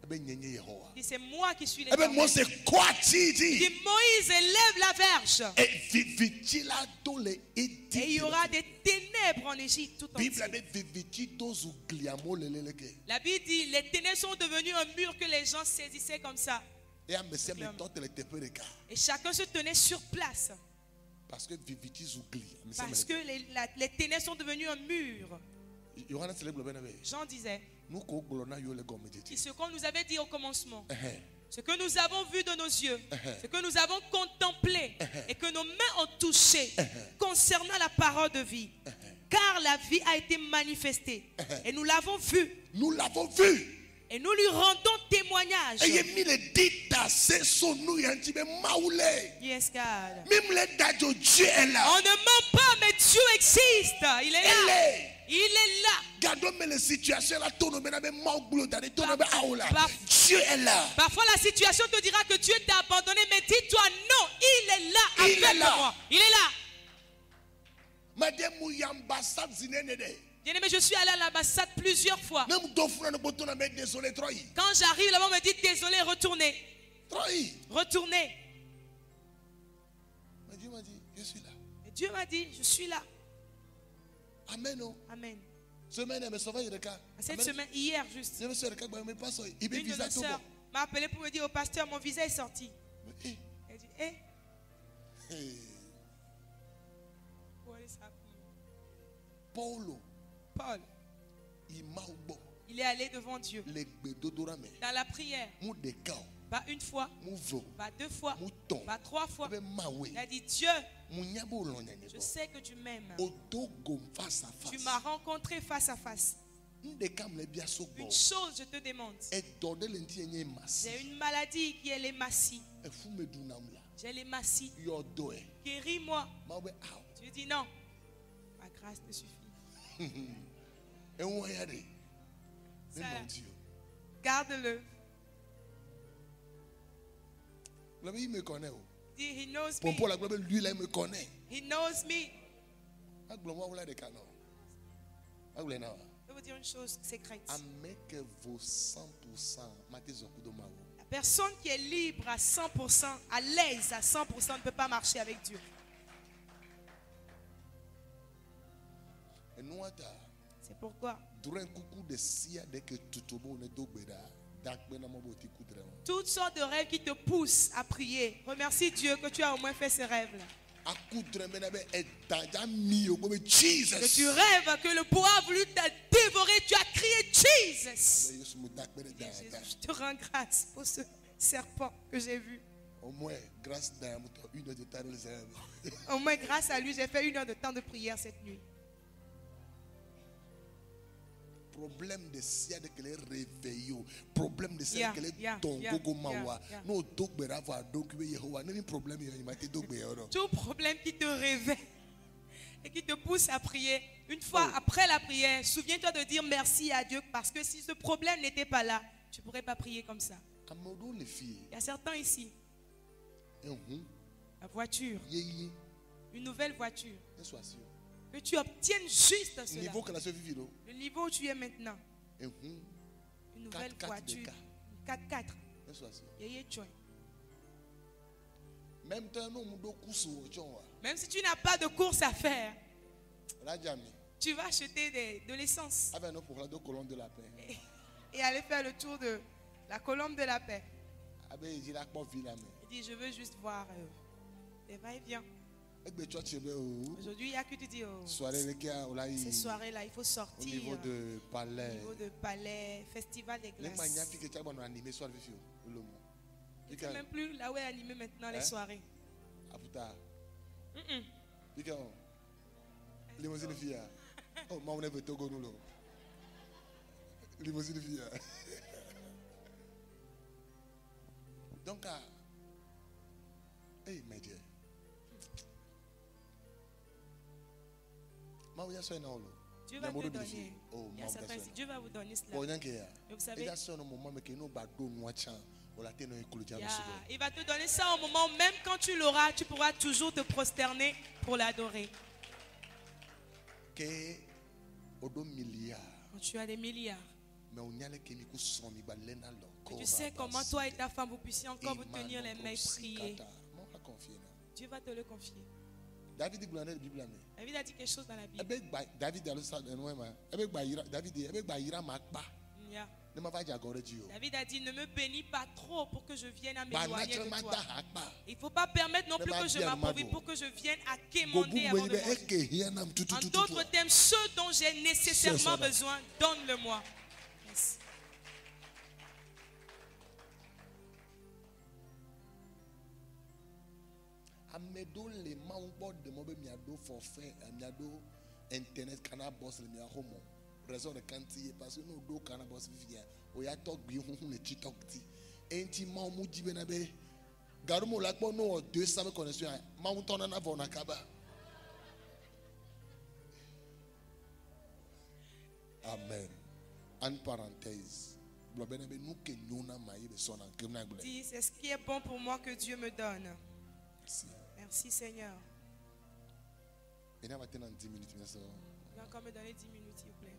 Ebe nyenye Yehowa. Il dit c'est moi qui suis Ebe l'Éternel. Mose kwa Il tidi. dit Moïse élève la verge. Et viviti la do le Égypte. Et il y aura des ténèbres en Égypte tout Bible entière. abe viviti dozu gliamo leleleke. La Bible dit les ténèbres sont devenus un mur que les gens saisissaient comme ça. Et à monsieur me tente le tepe de ka. Et chacun se tenait sur place. Parce que viviti zougli. Parce que les ténèbres sont devenus un mur. Yohana célèbre le benabe. Jean disait, Nous ko glona yo le gomme c'est ce qu'on nous avait dit au commencement. de. Ce que nous avons vu de nos yeux, ce que nous avons contemplé et que nos mains ont touché concernant la parole de vie. Car la vie a été manifestée et nous l'avons vue Nous l'avons vu. et nous lui rendons témoignage. Et il mis le dit à ce son nous yantibe maoule. Yes, God. Même le dajo Dieu est là. On ne ment pas, mais Dieu existe. Il est Elle là. est. Il est là. Gardons mais les situations là tourne mais maoule dans tourne mais aoula. Par- Dieu est là. Parfois, la situation te dira que Dieu t'a abandonné, mais dis-toi non, il est là Il est avec là. moi. Il est là. Madame Mouyambassade zinene de. Bien-aimé, je suis allé à l'ambassade plusieurs fois. Même dofuna no botona mais désolé trop. Quand j'arrive là-bas, on me dit désolé, retournez. Trop. Retournez. Mais Dieu m'a dit je suis là. Et Dieu m'a dit, je suis là. Amen. Oh. Amen. Semaine mais ça va le cas. Cette semaine, hier juste, Je me suis regardé mais pas ça. Il veut une de visa nos tout sœurs bon. m'a appelé pour me dire au pasteur, mon visa est sorti. Mais, Elle dit, eh, eh, what is happening? Paulo, Paul, il m'a oubo. il est allé devant Dieu Les bédodorame. dans la prière. Mou de cao. pas une fois, Mouvo. pas deux fois, Mouton. pas trois fois. Abe mawe. Il a dit, Dieu, Munyabo lonyanye je bo. sais que tu m'aimes. Odogo face à Tu face. m'as rencontré face à face. Ndekam le bia sokbo. Une chose, je te demande. Et dode lendi enye masi. J'ai une maladie qui est l'hématie. E fume dunamla. J'ai l'hématie. Yo doe. Guéris-moi. Mawe out. Tu dis non. Ma grâce te suffit. E wayade. Ça, Mon Dieu. garde-le. Globe il me connaît. Dis, he knows Pour me. la globe lui là il me connaît. He knows me. A globe wa wala de canon. A globe na. Je vais vous dire une chose secrète. Ameke vos 100% matezo kudo La personne qui est libre à 100%, à l'aise à 100%, ne peut pas marcher avec Dieu. Et nous ata. C'est pourquoi Duren kuku de sia de que tutobo ne dogbeda. Dakbe na moboti kudre. toutes sortes de rêves qui te poussent à prier. Remercie Dieu que tu as au moins fait ces rêves-là. Akudre menabe etanja mi o bobe Jesus. Que tu rêves que le bois a voulu te dévorer, tu as crié Jesus. Yesu mu dakbe de da. Jésus, je te rends grâce pour ce serpent que j'ai vu. Au moins grâce à une heure de temps les aimes. Au moins grâce à lui, j'ai fait 1 heure de temps de prière cette nuit. Problème de sia de que les réveillons. Problème de sia Yeah, de que les yeah, tongo yeah, go mawa. yeah. No dogbe rava dogbe Yehowa. Nani problème il m'a été dogbe yoro. Tout problème qui te réveille et qui te pousse à prier, une fois Oh. après la prière, souviens-toi de dire merci à Dieu parce que si ce problème n'était pas là, tu ne pourrais pas prier comme ça. Amodo les filles. Il y a certains ici, Ehun. la voiture, Yeyi. une nouvelle voiture, Ne sois sûr. que tu obtiennes juste cela. Niveau que la se vivi lo. Le niveau où tu es maintenant, Ehun. une nouvelle 4x4 voiture, de cas. une 4x4. Ne sois sûr. Yeye Joy. Même temps nous mudo kusu ochonwa. Même si tu n'as pas de course à faire, Rajami. tu vas acheter de l'essence Avec nous pour la deux colonnes de la paix. et aller faire le tour de la colombe de la paix. Abe jira po villa me. Il dit, je veux juste voir les va-et-vient. Egbe church be o. Aujourd'hui, il n'y a que tu dis, oh, Soirée le kia o la ces yi. soirées-là, il faut Au sortir. niveau de Au palais. niveau de palais, festival des Les mania glaces. fi que tu as bon animé soir vifi o. Le mot. Tu sais même plus là où est animé maintenant les Hein? soirées. Aputa. Mm-mm. Bika on. Limousine fia. Oh, ma on est Togo nous lo. Limousine fia. Donc hey my dear. Ma ya so na lo. Dieu va Mais te mon donner. défi. Oh, Il y a ma certains ici, Dieu va vous donner cela. Bon yanke ya. Mais vous savez, Et là so no moment me que no ba do no chan. O la te no ekulu ja il y no a- subo. il va te donner ça au moment, même quand tu l'auras, tu pourras toujours te prosterner pour l'adorer. Que odo milliard. Quand tu as des milliards. Mais on y a les kémicaux sont mis balena lo. Mais tu sais comment toi et ta femme, vous puissiez encore vous tenir les mains et prier. Mon la confier. Dieu va te le confier. David dit dans la Bible là. David a dit quelque chose dans la Bible. Avec David dans le salle de Noël. Avec David avec Ira Makba. Yeah. Ne m'a pas dit agora Dieu. David a dit, ne me bénis pas trop pour que je vienne à Ba m'éloigner de naturellement toi. da hakba. Il ne faut pas permettre non Mais plus ma que je bien, m'appauvris mago. pour que je vienne à Gobu quémander avant de me manger. eke hianam tout En tout tout. d'autres termes, ce dont j'ai nécessairement ça. besoin, donne-le-moi. Yes. Amedo le maungo de mobe miado forfait miado internet kana boss le mia homo. Raison de kanti parce que nous do kana boss vivia. O ya talk bi hun le TikTok ti. Enti ma mu jibe na be. Garumo la po no 200 connexion. Ma un tona na vona kaba. Amen. En parenthèse. Blobena be nous que nyona maï be sona kemna gble. Dis, c'est ce qui est bon pour moi que Dieu me donne. Merci. Merci Seigneur. Et là maintenant 10 minutes bien sûr. Il va encore me donner 10 minutes, s'il vous plaît.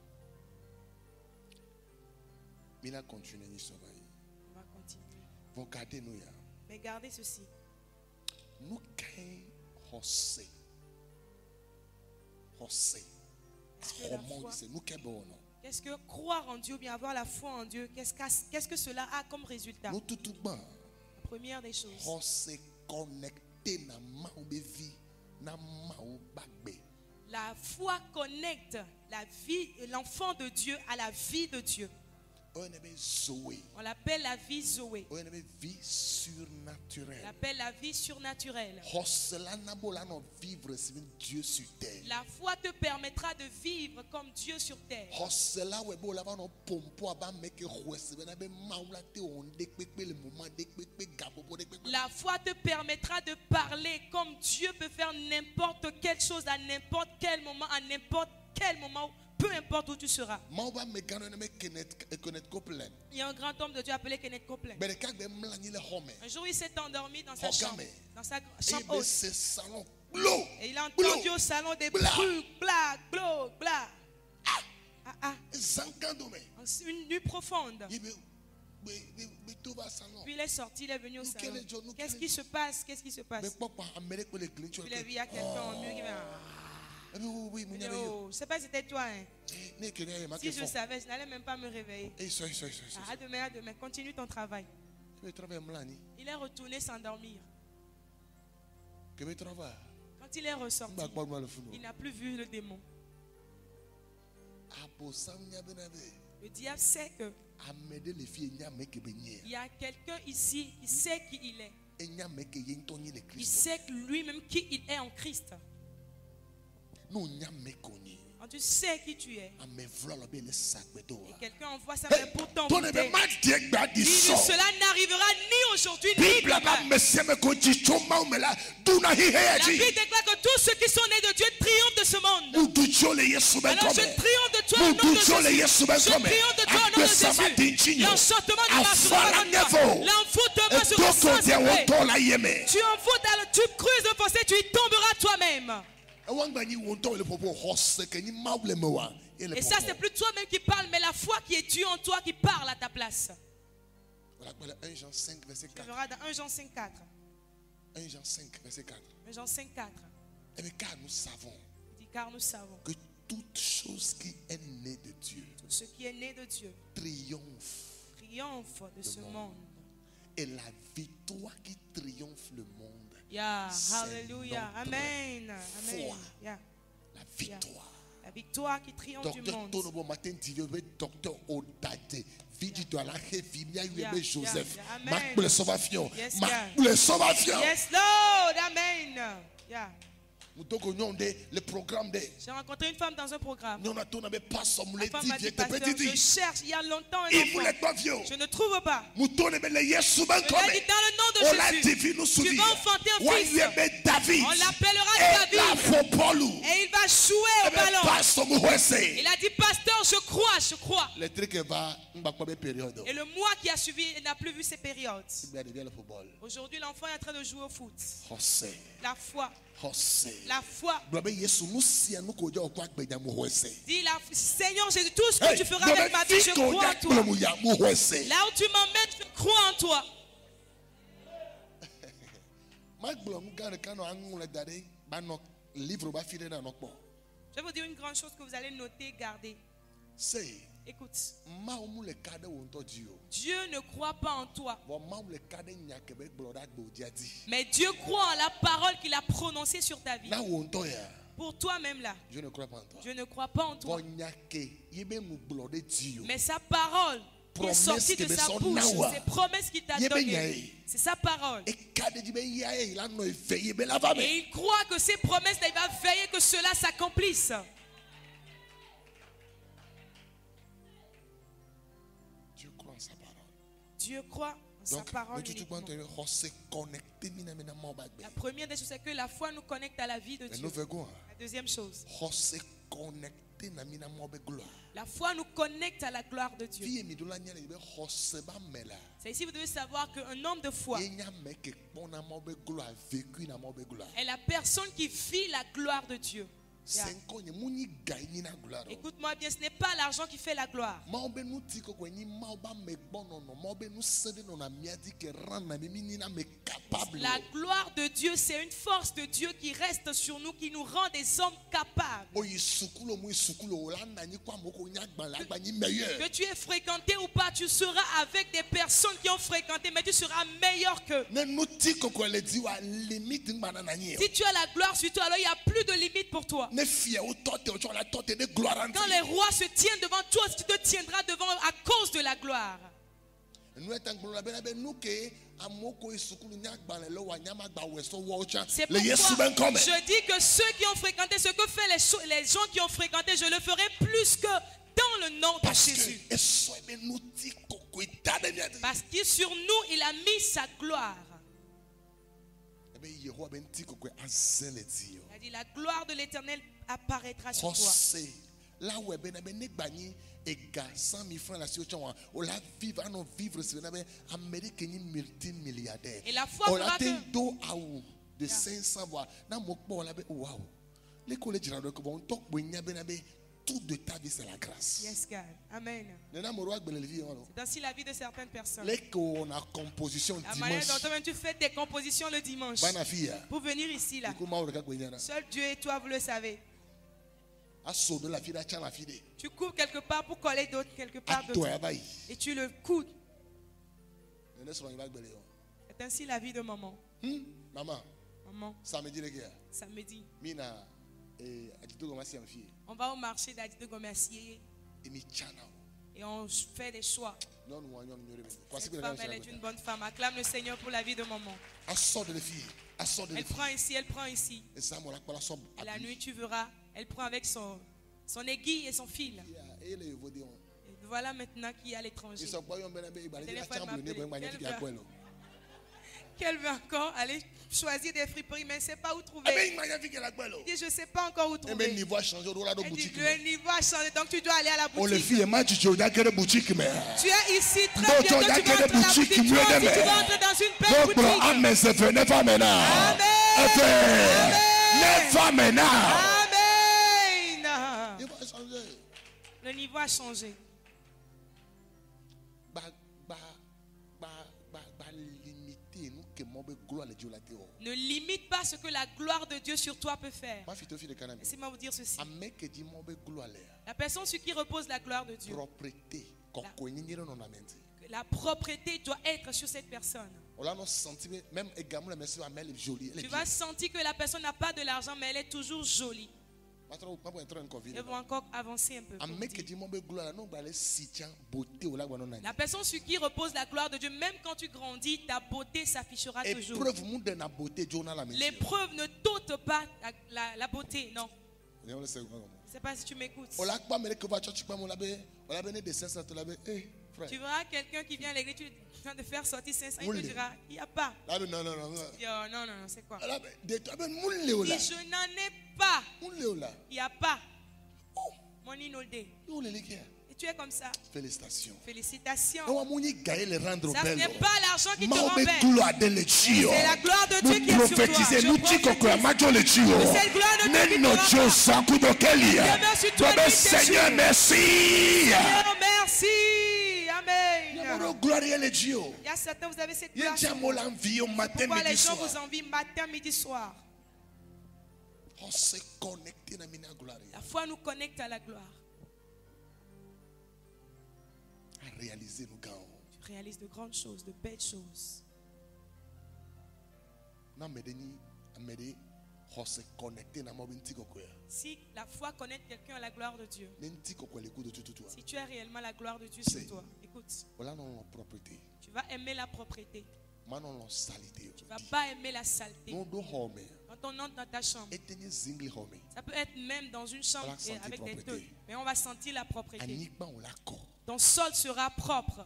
Mila continue ni sauver. On va continuer. Vous gardez nous ya. Mais gardez ceci. Nous qu'un hossé. Hossé. Est-ce que la Comment foi- c'est nous qu'un bon non. Qu'est-ce que croire en Dieu ou bien avoir la foi en Dieu, qu'est-ce que cela a comme résultat? Nous tout ban. La première des choses, Hossé connecté na maou be vie na maou bagbe. la foi connecte la vie, l'enfant de Dieu à la vie de Dieu. On l'appelle la vie Zoé. Vie On surnaturelle. l'appelle la vie surnaturelle. Dieu sur terre. La foi te permettra de vivre comme Dieu sur terre. La foi te permettra de parler comme Dieu peut faire n'importe quelle chose à n'importe quel moment, peu importe où tu seras. Il y a un grand homme de Dieu appelé Kenneth Copeland. Un jour, il s'est endormi dans sa chambre haute. Et il a entendu au salon des bruits, bla, bla, bla. Une nuit profonde. Puis il est sorti, il est venu au salon. Qu'est-ce qui se passe? Qu'est-ce qui se passe? Puis il a vu, il y a quelqu'un en mur qui va. Oh, je ne sais pas si c'était toi. Hein. Si je savais, je n'allais même pas me réveiller. À demain, continue ton travail. Il est retourné s'endormir. Quand il est ressorti, il n'a plus vu le démon. Le diable sait que il y a quelqu'un ici qui sait qui il est. Il sait lui-même qui il est en Christ. Quand tu sais qui tu es, et quelqu'un envoie sa main pour t'envoûter, cela n'arrivera ni aujourd'hui ni demain. La Bible déclare que tous ceux qui sont nés de Dieu triomphent de ce monde. Alors je triomphe de toi au nom de Jésus. Je triomphe de toi au nom de Jésus. L'enchantement ne marchera pas contre toi. L'envoûtement sera sans effet. Tu envoûtes, tu creuses le fossé, tu y tomberas toi-même. Et ça, c'est plus toi-même qui parle, mais la foi qui est Dieu en toi qui parle à ta place. Tu verras dans 1 Jean 5, 4. 1 Jean 5, verset 4. 1 Jean 5, 4. Car nous savons que toute chose qui est née de Dieu, tout ce qui est né de Dieu triomphe de ce monde. Et la victoire qui triomphe le monde, Alléluia. Amen. Amen. La victoire. La victoire qui triomphe du monde. Docteur Odate, Joseph, Yes, Lord. Amen. Le programme de j'ai rencontré une femme dans un programme. La femme m'a dit, je cherche il y a longtemps un enfant. Je ne trouve pas. Je lui ai dit, dans le nom de Jésus, tu vas enfanter un fils. On l'appellera David. Et il va jouer au ballon. Il a dit, pasteur, je crois. Et le mois qui a suivi, il n'a plus vu ces périodes. Aujourd'hui, l'enfant est en train de jouer au foot. La foi. La foi. Dis, Seigneur Jésus, tout ce que tu feras avec ma vie, je crois en toi. Là où tu m'emmènes, je crois en toi. Je vais vous dire une grande chose que vous allez noter, garder. Écoute, Dieu ne croit pas en toi, mais Dieu croit en la parole qu'il a prononcée sur ta vie. Pour toi-même là, je ne crois pas en toi. Je ne crois pas en toi. Mais sa parole qui est sortie de sa bouche, ses promesses qu'il t'a données, c'est sa parole. Et il croit que ces promesses, il va veiller que cela s'accomplisse. Dieu croit en sa parole. La première des choses, c'est que la foi nous connecte à la vie de Dieu. La deuxième chose, la foi nous connecte à la gloire de Dieu. C'est ici vous devez savoir qu'un homme de foi est la personne qui vit la gloire de Dieu. Yeah. Écoute-moi bien, ce n'est pas l'argent qui fait la gloire. La gloire de Dieu, c'est une force de Dieu qui reste sur nous, qui nous rend des hommes capables. Que tu aies fréquenté ou pas, tu seras avec des personnes qui ont fréquenté, mais tu seras meilleur qu'eux. Si tu as la gloire sur toi, alors il n'y a plus de limite pour toi. Quand les rois se tiennent devant toi, tu te tiendras devant à cause de la gloire. gloire. Nous étant gloire nous que amoko isukulu nyagbale lo wa nyamagba weso wocha C'est le yesu pourquoi ben comme je dis que ceux qui ont fréquenté, ce que fait les gens qui ont fréquenté, je le ferai plus que dans le nom de parce Jésus. que eso be nous ti koko itade mi ade Parce que sur nous, il a mis sa gloire. ebe yehova ben ti koko azele ti yo Il a dit, la gloire de l'Éternel apparaîtra sur toi. José là où ben ben negbani ega 100,000 francs la situation on la vivre à non vivre c'est ben Amérique ni multimilliardaire Et la foi on fera a que- do aou de 500 voix na mokpo la be waouh les collèges là que bon tok bonya ben ben tout de ta vie c'est la grâce. Yes, God. Amen. Nena moroa gbele le vie on C'est ainsi la vie de certaines personnes. les qu'on a composition La manière dimanche dont toi-même tu fais tes compositions le dimanche. bana fille Pour venir ici, là. comment on regarde gbenya na Seul Dieu et toi, vous le savez. a sodo la fille a tchan la fille Tu cours quelque part pour coller d'autres quelque a part to d'autre. ya bai Et tu le coudes. nene so ba gbele yo C'est ainsi la vie de maman. maman Maman, samedi le gars samedi, mina adito goma si am fille on va au marché d'Adito Gomercier et mi chana et on fait des choix. non nous on nyore me kwasi Cette be femme, elle est une bonne femme. Acclame le Seigneur pour la vie de maman. a sort de les filles a sort de les Elle filles prend ici, elle prend ici. et ça mon la pala sob Et la nuit, tu verras, elle prend avec son aiguille et son fil. et le vodi on Et voilà maintenant qui est à l'étranger. ils sont pas yon ben be ibale Elle la est fois chambre ne ben manya m'appeler. ki akwelo Qu'elle veut encore aller choisir des friperies, mais elle ne sait pas où e trouver. ben manya fi ke la kwelo Elle dit, je ne sais pas encore où e ben trouver. niveau a changé au la do Elle dit, boutique le niveau a changé, donc tu dois aller à la on les boutique. filles ma chicho da kere boutique mais Tu es ici, Non, très bien, tu as tu vas quelle entrer dans la boutique boutique. mieux Toi aussi, d'aimé. tu vas entrer dans une belle donc bro boutique. amen se fait ne femme na Amen. ne femme na Amen. il va changer Le niveau a changé. limiter nous que mon gloire le Dieu la terre Ne limite pas ce que la gloire de Dieu sur toi peut faire. ma fille de canam Laissez-moi vous dire ceci. amen que dit mon gloire La personne sur qui repose la gloire de Dieu, propreté koko nyiro non amenti la propreté doit être sur cette personne. on l'a non senti même également la merci amel jolie elle est Tu bien vas sentir que la personne n'a pas de l'argent, mais elle est toujours jolie. maintenant pas pour entrer en covid Elles vont encore avancer un peu. pour amen que dire. dit mon gloire non ba le si tiens beauté ou là non La personne sur qui repose la gloire de Dieu, même quand tu grandis, ta beauté s'affichera toujours. épreuve monde de na beauté journal la maison L'épreuve ne t'ôte pas la beauté, non. on le sait comment Je ne sais pas si tu m'écoutes. on l'a pas mais que va church pas on l'a ben des 500 tu l'a ben frère Tu verras quelqu'un qui vient à l'église, tu es en train de faire sortir 500, il Moulé. te dira, il n'y a pas. là non non non Il dit, oh, non, non, non, c'est quoi? là ben de toi ben moule Il là dit, je n'en ai pas. moule là Il n'y a pas. oh Mon inolde. nous les gars Et tu es comme ça. félicitations Félicitations. on va mouni gagner les rendre Ça, ce belles n'est pas l'argent qui te ma rend obe belle. gloire de le Dio C'est la gloire de Dieu qui est sur toi. prophétiser Je nous ti koko ya majo le Dio Que cette gloire de Dieu qui te neno rend jo belle. sakudo kelia Demeure sur toi, Bébé nuit et Seigneur jour. merci Seigneur, merci. Amen. Yamoro gloire le Dio Il y a certains, vous avez cette gloire. yediamo l'envie au matin Pourquoi les midi gens vous soir envient matin, midi, soir? on se connecter na mina gloire La foi nous connecte à la gloire. à réaliser nous gars Tu réalises de grandes choses, de belles choses. na medeni amede on se connecter na mo binti koko ya Si la foi connecte quelqu'un à la gloire de Dieu, nenti koko le coup de tout toi si tu as réellement la gloire de Dieu C'est- sur toi, écoute, voilà non propreté tu vas aimer la propreté. manon non salité Tu ne vas pas aimer la saleté. non do home Quand on entre dans ta chambre, etenye zingli home ça peut être même dans une chambre On va sentir avec des propreté. teux, mais on va sentir la propreté. anigba on la ko Ton sol sera propre.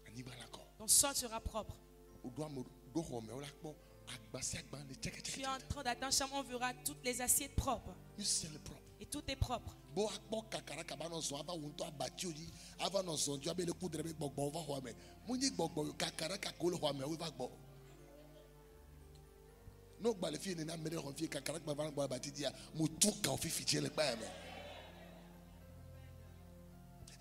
anigba la ko Ton sol sera propre. o do am do home o la ko agbasi agba le check Tu check es en train dans ta chambre, on verra toutes les assiettes propres. you see le propre Et tout est propre. bo akpo kakara kaba no so aba wonto abati oji ava no so jo abele kudre be gbogbo over home munyi gbogbo kakara kakolo home we va gbo no gba le fi ni na mere ho fi kakara gba van gba abati dia mutuka ofifi je le gba me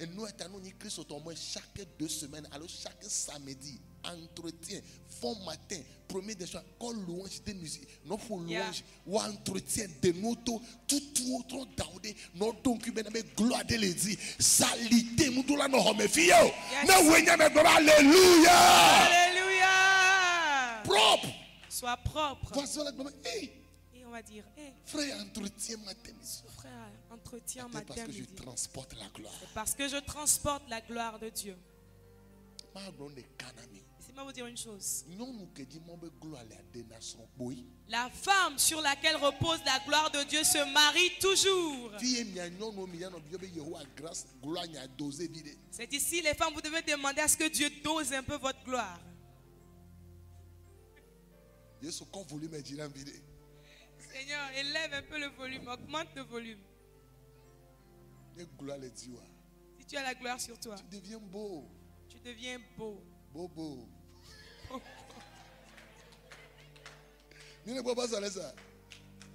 et nous étant ni Christ au moins chaque 2 semaines alors chaque samedi entretien fond matin premier des choses quand louange de musique non faut louange ou entretien de noto tout autre daudé non donc ben avec gloire de l'édit salité mudola no home fio na wenya me gloire alléluia Alléluia. propre Sois propre. voici la gloire hey Et on va dire, hé, frère entretien matin midi frère, entretien c'est parce matin, que je midi. transporte la gloire C'est parce que je transporte la gloire de Dieu. Laissez-moi vous dire une chose. Nyɔnu ke dzi mɔ be gloire le ade na srɔ̃kpoe. La femme sur laquelle repose la gloire de Dieu se marie toujours. Fie mia nyɔnu mi ya nɔ bi be Yehowa grâce gloire nya dose vi de. C'est ici, les femmes, vous devez demander à ce que Dieu dose un peu votre gloire. Yesu kɔ volume dzi na vi de. Seigneur, élève un peu le volume, augmente le volume. Ne gloire le di wa. Si tu as la gloire sur toi, Tu deviens beau. tu deviens beau. Bobo. Mine gbo ba sale sa.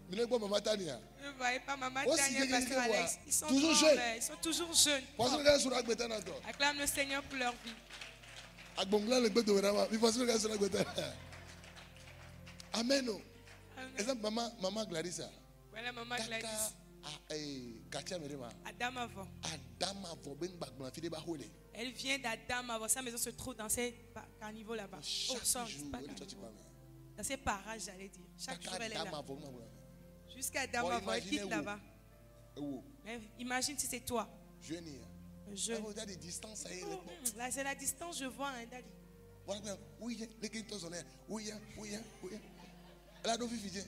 Mine gbo mama Tania. Ne voyez pas Maman Oh, Tania, si, Pasteur quelqu'un Alex. voit. Ils sont Toujours grands, jeunes. mais ils sont toujours jeunes. Parce que sur agbeta na to. Acclame le Seigneur pour leur vie. Agbongla le gbedo na ma. Mi parce que sur agbeta. Amen. Amen. Exemple maman Clarissa. Voilà Maman Gladys. Katia merema. Adam avant. Adam avant ben bagbon fi de ba hole. Elle vient d'Adam avant. Sa maison se trouve dans ces carnivaux là-bas. Au Chaque sol, jour, c'est pas elle est carnivaux. sortie. Dans ces parages, j'allais dire. Chaque jour, elle est Adam là. avant. Jusqu'à Adam Bon, avant, elle quitte imaginez-vous. là-bas. Ewo. Mais imagine si c'est toi, Jeune. un jeune. Regarde les distances ça y est. Là, c'est la distance, je vois, hein, Dali. Voilà bien. Oui, les kinto sonné. Oui. Là do fifi je.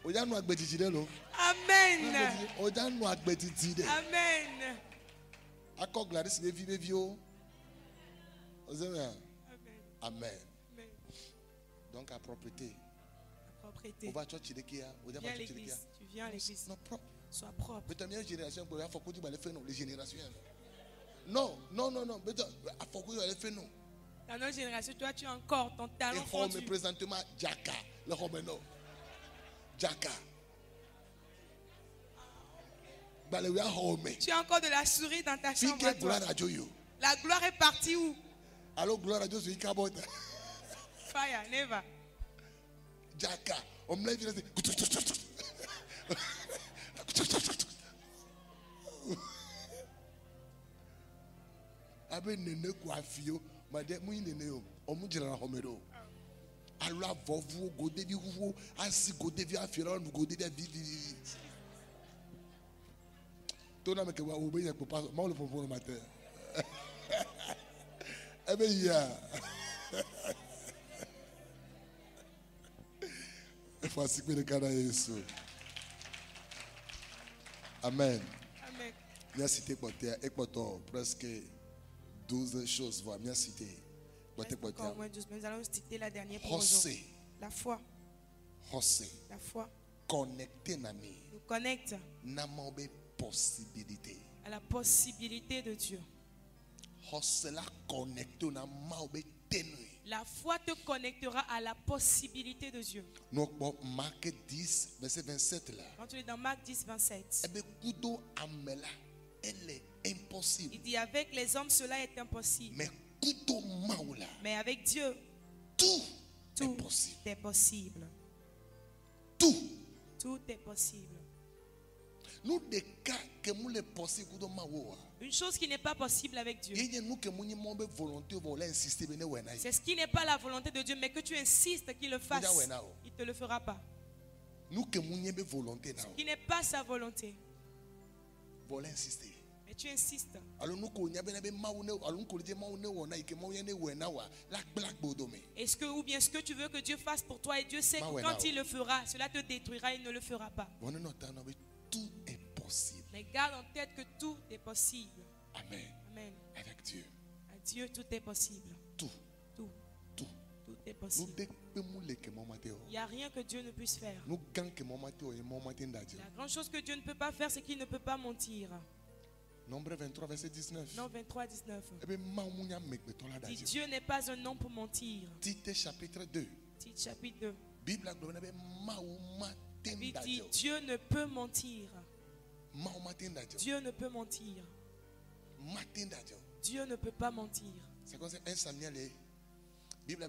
Oja nu agbetiti de lo. Amen. Oja nu agbetiti de. Amen. Akọ Gladys bevi o. Ozemia. Amen. Amen. Amen. Donc à propreté. La propreté. On va church de kia. Oja Viens va à church de kia. l'église. Tu viens à l'église. Non propre. Sois propre. Mais ta meilleure génération pour faut que tu vas le faire non les générations. Non. Mais faut que tu vas le faire non. Dans notre génération, toi, tu as encore ton Et talent on fondu. me présentement Jaka. Le Romano. Jaka. Balewa home. Tu as encore de la souris dans ta chambre. Fike à toi. gloire à Dieu. La gloire est partie où? Alors gloire à Dieu sur Ikabot. Fire, never. Jaka. On me l'a dit. Abe nene kwa fio. Made mu nene o. Omu jira na homero. Alors avovu godevi huvo. Asi godevi afira nu godevi vivi. Tona me ke wa obe yen ko pa ma le fofo no matin. Ebe ya. E fa sikpe de kana Yesu. Amen. Amen. Bien cité équateur presque 12 choses voilà bien cité. Encore moins 12, mais nous allons citer la dernière pour aujourd'hui. La foi. La foi Connecté nami. nous connecte Namobe possibilité. à la possibilité de Dieu. La connecté na maobe tenue. La foi te connectera à la possibilité de Dieu. Donc Marc 10 verset 27 là. Quand tu es dans Marc 10, 27, Ebe kudo amela elle est impossible. il dit avec les hommes cela est impossible. Mais kudo maola Mais avec Dieu, tout tout est possible. est possible. Tout. Tout est possible. Nous des cas que nous les possible kudo maoa. Une chose qui n'est pas possible avec Dieu. C'est ce qui n'est pas la volonté de Dieu, mais que tu insistes qu'il le fasse. Il ne te le fera pas. Ce qui n'est pas sa volonté. Mais tu insistes. Est-ce que, ou bien ce que tu veux que Dieu fasse pour toi et Dieu sait que quand il le fera, cela te détruira, il ne le fera pas. Tout est possible. Mais garde en tête que tout est possible. Amen. Amen. Avec Dieu. À Dieu, tout est possible. Tout. Tout. Tout. Tout est possible. Il n'y a rien que Dieu ne puisse faire. La grande chose que Dieu ne peut pas faire, c'est qu'il ne peut pas mentir. Nombre 23, verset 19. Non, 23, 19. Dit, Dieu n'est pas un homme pour mentir. Tite chapitre 2. Tite chapitre 2. Bible Il dit, Dieu ne peut mentir. Dieu ne peut mentir. Dieu ne peut pas mentir. C'est comme ça, 1 Samuel et Bible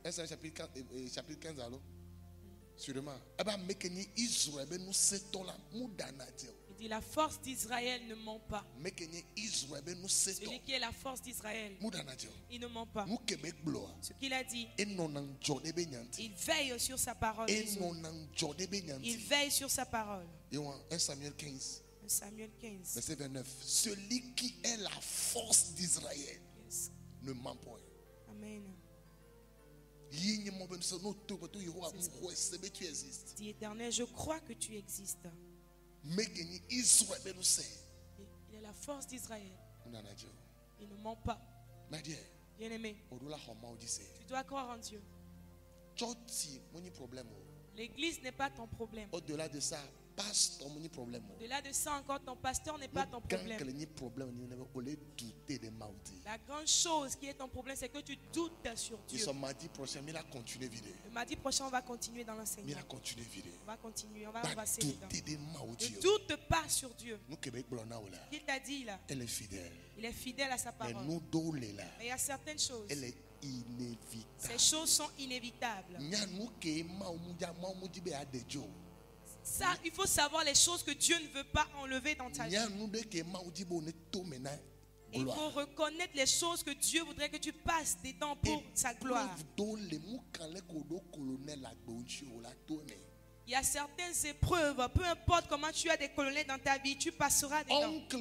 1 Samuel chapitre 15 alors. Sûrement. Il dit la force d'Israël ne ment pas. Celui qui est la force d'Israël, il ne ment pas. Ce qu'il a dit, il veille sur sa parole. Il veille sur sa parole. 1 Samuel 15. Samuel 15. Verset 29. Celui qui est la force d'Israël. Yes. Ne mens pas. Amen. Tu existes. Dis Éternel, je crois que tu existes. Il Il est la force d'Israël. est Il ne ment pas. Bien-aimé, tu dois croire en Dieu. L'église n'est pas ton problème. Au-delà de ça, pasteur, mon problème. Au-delà de ça, encore ton pasteur n'est pas ton problème. La grande chose qui est ton problème, c'est que tu doutes sur Dieu. Le mardi prochain, Le mardi prochain, on va continuer dans l'enseignement. On va continuer, on va avancer dedans. Ne doute pas sur Dieu. Qui t'a dit là? Elle est fidèle. Il est fidèle à sa Mais parole. nous mais Mais il y a certaines choses. elle est inévitable. Ces choses sont inévitables. Ça, il faut savoir les choses que Dieu ne veut pas enlever dans ta vie. Il faut reconnaître les choses que Dieu voudrait que tu passes dedans pour sa gloire. Il y a certaines épreuves, peu importe comment tu as des colonels dans ta vie, tu passeras dedans. Ton oncle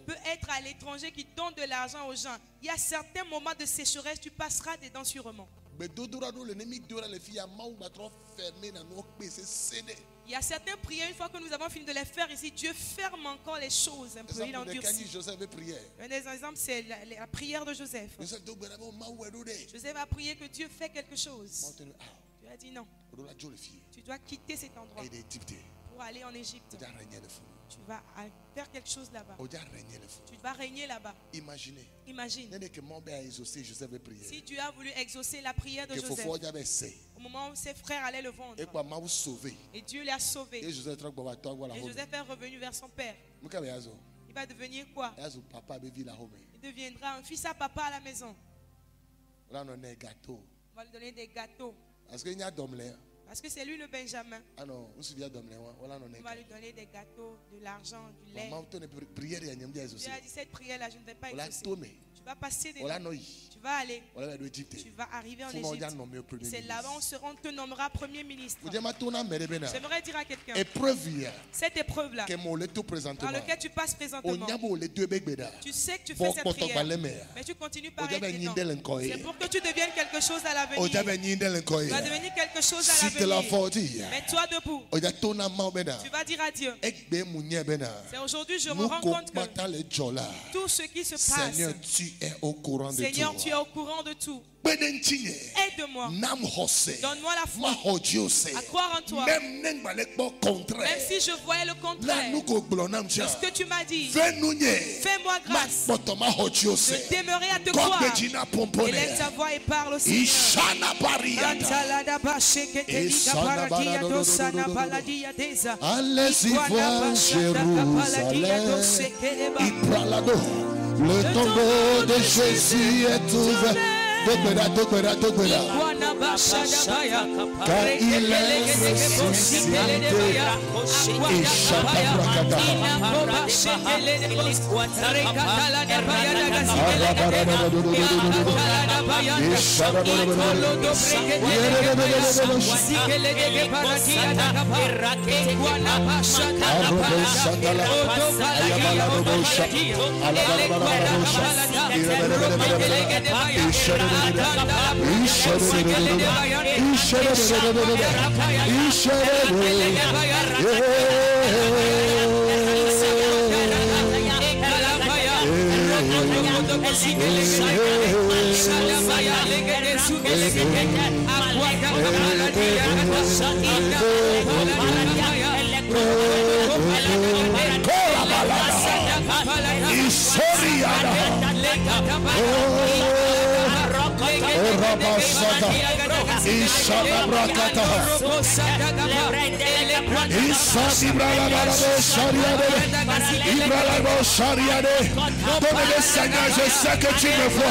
peut être à l'étranger qui donne de l'argent aux gens. Il y a certains moments de sécheresse, tu passeras dedans sûrement. Il y a certaines prières, une fois que nous avons fini de les faire ici, Dieu ferme encore les choses un peu. Il endurcit. Un des exemples, c'est la prière de Joseph. Joseph a prié que Dieu fait quelque chose. Dieu a dit non. Tu dois quitter cet endroit pour aller en Égypte. Tu vas faire quelque chose là-bas. Tu vas régner là-bas. Imagine. Si Dieu a voulu exaucer la prière de Joseph, au moment où ses frères allaient le vendre, et Dieu l'a sauvé, et Joseph est revenu vers son père, il va devenir quoi? Il deviendra un fils à papa à la maison. On va lui donner des gâteaux. Parce que c'est lui le Benjamin. On va lui donner des gâteaux, de l'argent, du lait. Dieu a dit cette prière-là, je ne vais pas exaucer. Tu vas passer des tu vas aller. Tu vas arriver en Égypte. C'est là-bas on te nommera premier ministre. J'aimerais dire à quelqu'un, cette épreuve-là, dans laquelle tu passes présentement, tu sais que tu fais cette prière, mais tu continues par être dedans. C'est pour que tu deviennes quelque chose à l'avenir. Tu vas devenir quelque chose à l'avenir. Mais toi debout, tu vas dire à Dieu, c'est aujourd'hui je me rends compte que tout ce qui se passe, Seigneur, tu es au courant de tout. Seigneur, tu es au courant de tout. Aide-moi. Donne-moi la foi à croire en toi. Même si je voyais le contraire de ce que tu m'as dit, fais-moi grâce de demeurer à te croire. Élève ta voix et parle au Seigneur. Allez-y voir Jérusalem. Le tombeau de Jésus est ouvert. Dogbera. Car il est ressuscité. Et Shakabrakata. Seigneur, je sais que tu me vois.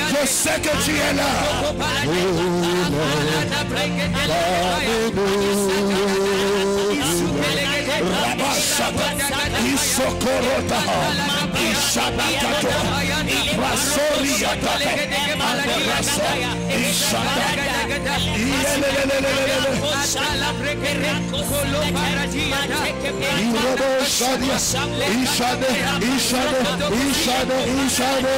Je sais que tu es là. Rabashata, Isokorota, Ishadakato, Ibrasoriata, Aberasa, Ishada, Iroboshadia, Ishade, Ishade, Ishade, Ishade,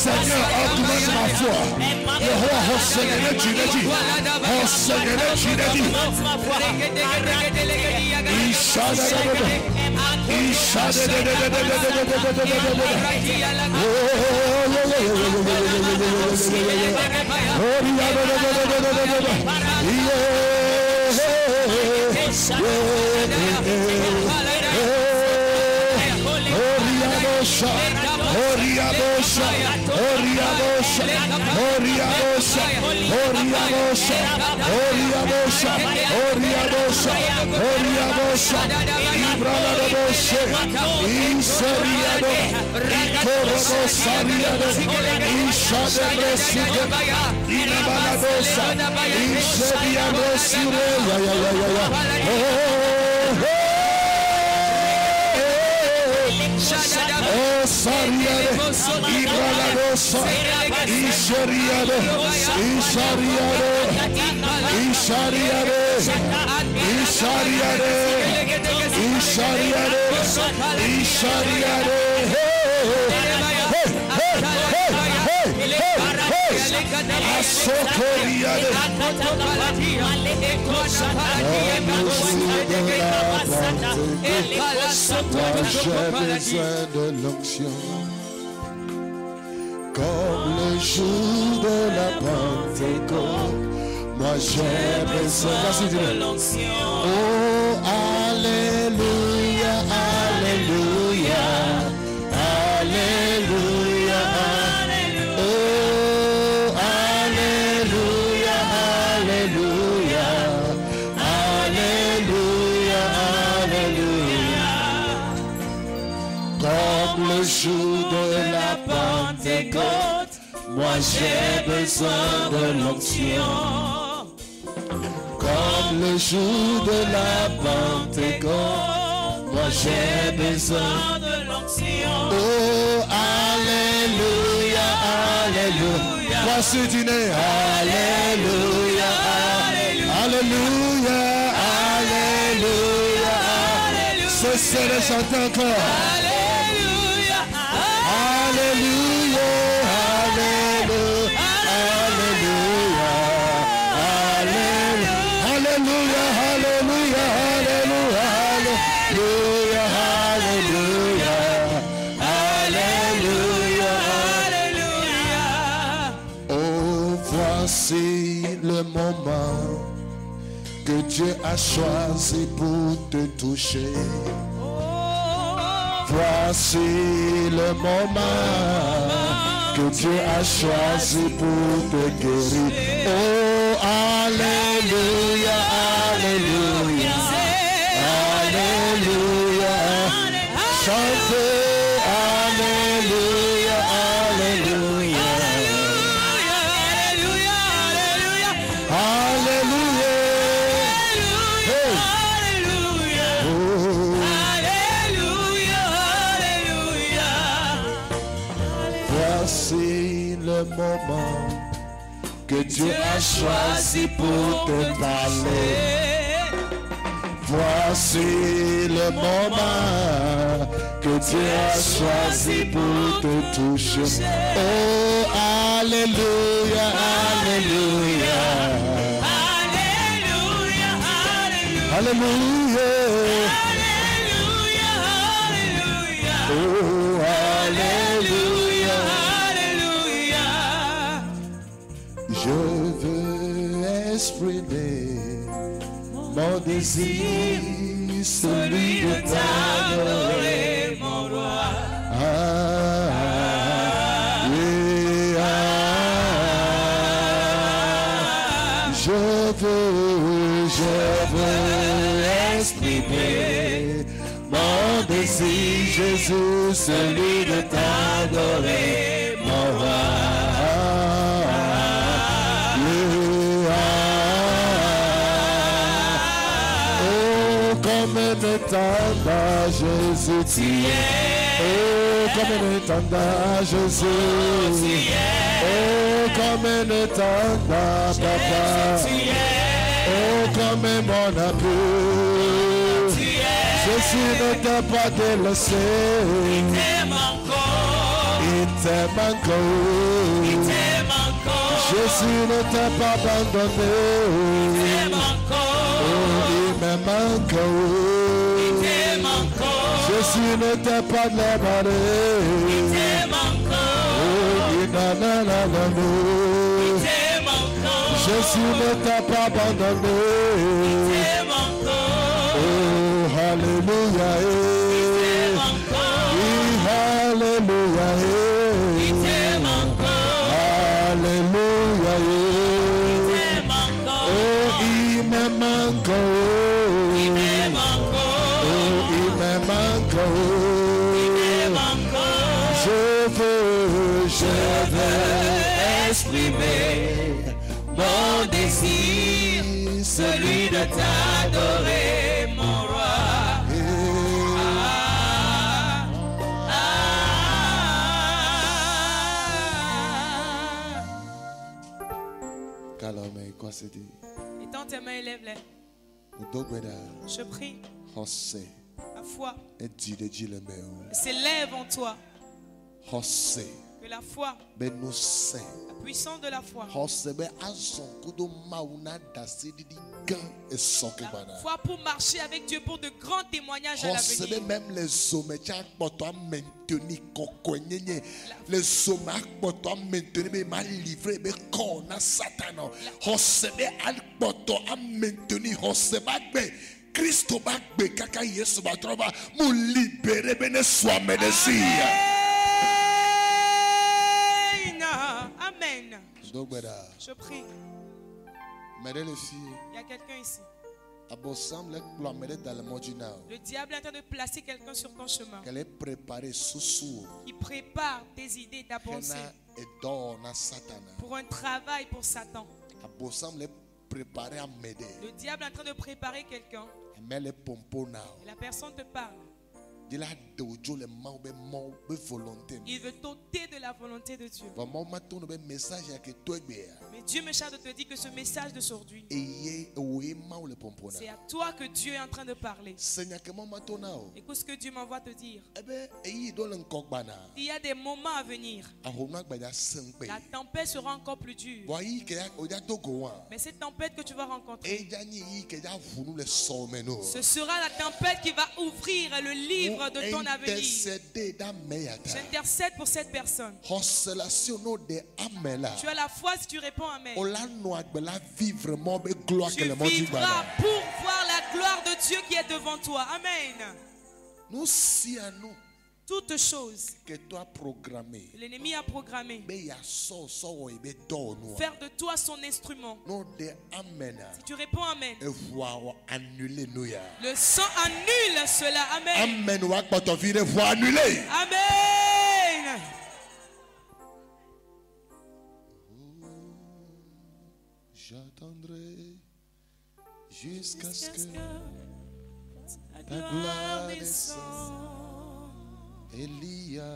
Seigneur, augmente ma foi. Yehovah, j'ai besoin de l'onction comme le jour de la Pentecôte. Moi j'ai besoin de l'onction. Oh, alléluia, alléluia, alléluia, alléluia. Oh, alléluia, alléluia, alléluia, alléluia. Comme le jour de la Pentecôte, moi j'ai besoin de l'onction. Comme le jour de la Pentecôte, moi j'ai besoin de l'onction. Oh, alléluia, alléluia. Voici du nez, alléluia, alléluia, alléluia. Cessez de chanter encore. Alléluia, alléluia, alléluia, alléluia. Alléluia, alléluia, alléluia, alléluia, alléluia, alléluia. Oh, voici le moment que Dieu a choisi pour te toucher. Voici le moment que Dieu a choisi pour te guérir. Oh, alléluia, alléluia, alléluia. Chantez, alléluia, alléluia, alléluia, alléluia, alléluia, alléluia, alléluia. Voici le moment que Dieu a choisi pour te parler. Voici le moment que Dieu a choisi pour te toucher. Oh, alléluia, alléluia, alléluia, alléluia, alléluia, alléluia. Oh, alléluia, alléluia. Je veux exprimer mon désir, celui de t'adorer, mon roi. Ah, yeah, Je veux exprimer mon désir, Jésus, celui de t'adorer, mon roi. Oh, comme un étendard, Jésus, tu es. Oh, comme un étendard, Jésus. Oh, comme un étendard, papa. Oh, comme mon appui. Jésus ne t'a pas délaissé. Il t'aime encore. Jésus ne t'a pas abandonné. Il m'aime encore. Jésus ne t'a pas délaissé. Oh, Jésus ne t'a pas abandonné. Oh, alléluia. Alléluia. Alléluia. Oh, il m'aime encore. Oh, il m'aime encore. Je veux exprimer mon désir, celui de t'adorer, mon roi. Étends tes mains et lève-les. Je prie. La foi s'élève en toi. Que la foi, la puissance de la foi, la foi pour marcher avec Dieu pour de grands témoignages à l'avenir. Même les hommes qui ont maintenu les hommes qui ont maintenu mais mal livré mais qu'on a Satan. Maintenu Christo bagbe kaka Yesu batroba mu libéré bene swame desi. Amen. Je prie. Il y a quelqu'un ici. Le diable est en train de placer quelqu'un sur ton chemin. Il prépare tes idées, ta pensée pour un travail pour Satan. Le diable est en train de préparer quelqu'un. Et la personne te parle. Il veut t'ôter de la volonté de Dieu. Mais Dieu me charge de te dire que ce message d'aujourd'hui, c'est à toi que Dieu est en train de parler. Écoute ce que Dieu m'envoie te dire. Il y a des moments à venir. La tempête sera encore plus dure. Mais cette tempête que tu vas rencontrer, ce sera la tempête qui va ouvrir le livre de ton avenir. J'intercède pour cette personne. Tu as la foi si tu réponds amen. Tu vivras pour voir la gloire de Dieu qui est devant toi. Amen. Toutes choses que toi programmé, l'ennemi a programmé, faire de toi son instrument. Si tu réponds amen, le sang annule cela. Amen. Amen. J'attendrai jusqu'à ce que ta gloire descende. Elia,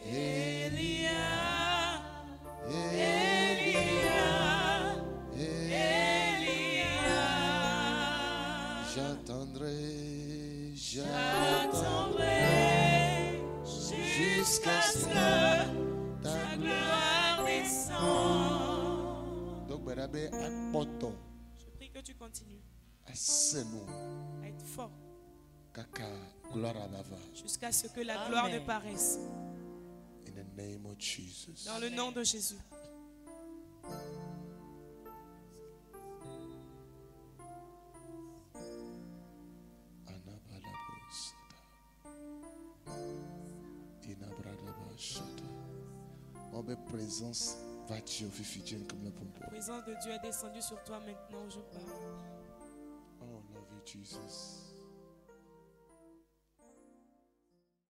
Elia, Elia, Elia. J'attendrai jusqu'à ce que ta gloire descende. Je prie que tu continues à être fort jusqu'à ce que la gloire ne paraisse. Dans le nom de Jésus. présence Va Dieu, Fifi, Dieu, comme le pompo. La présence de Dieu est descendue sur toi maintenant où je parle. Oh, love you, Jesus.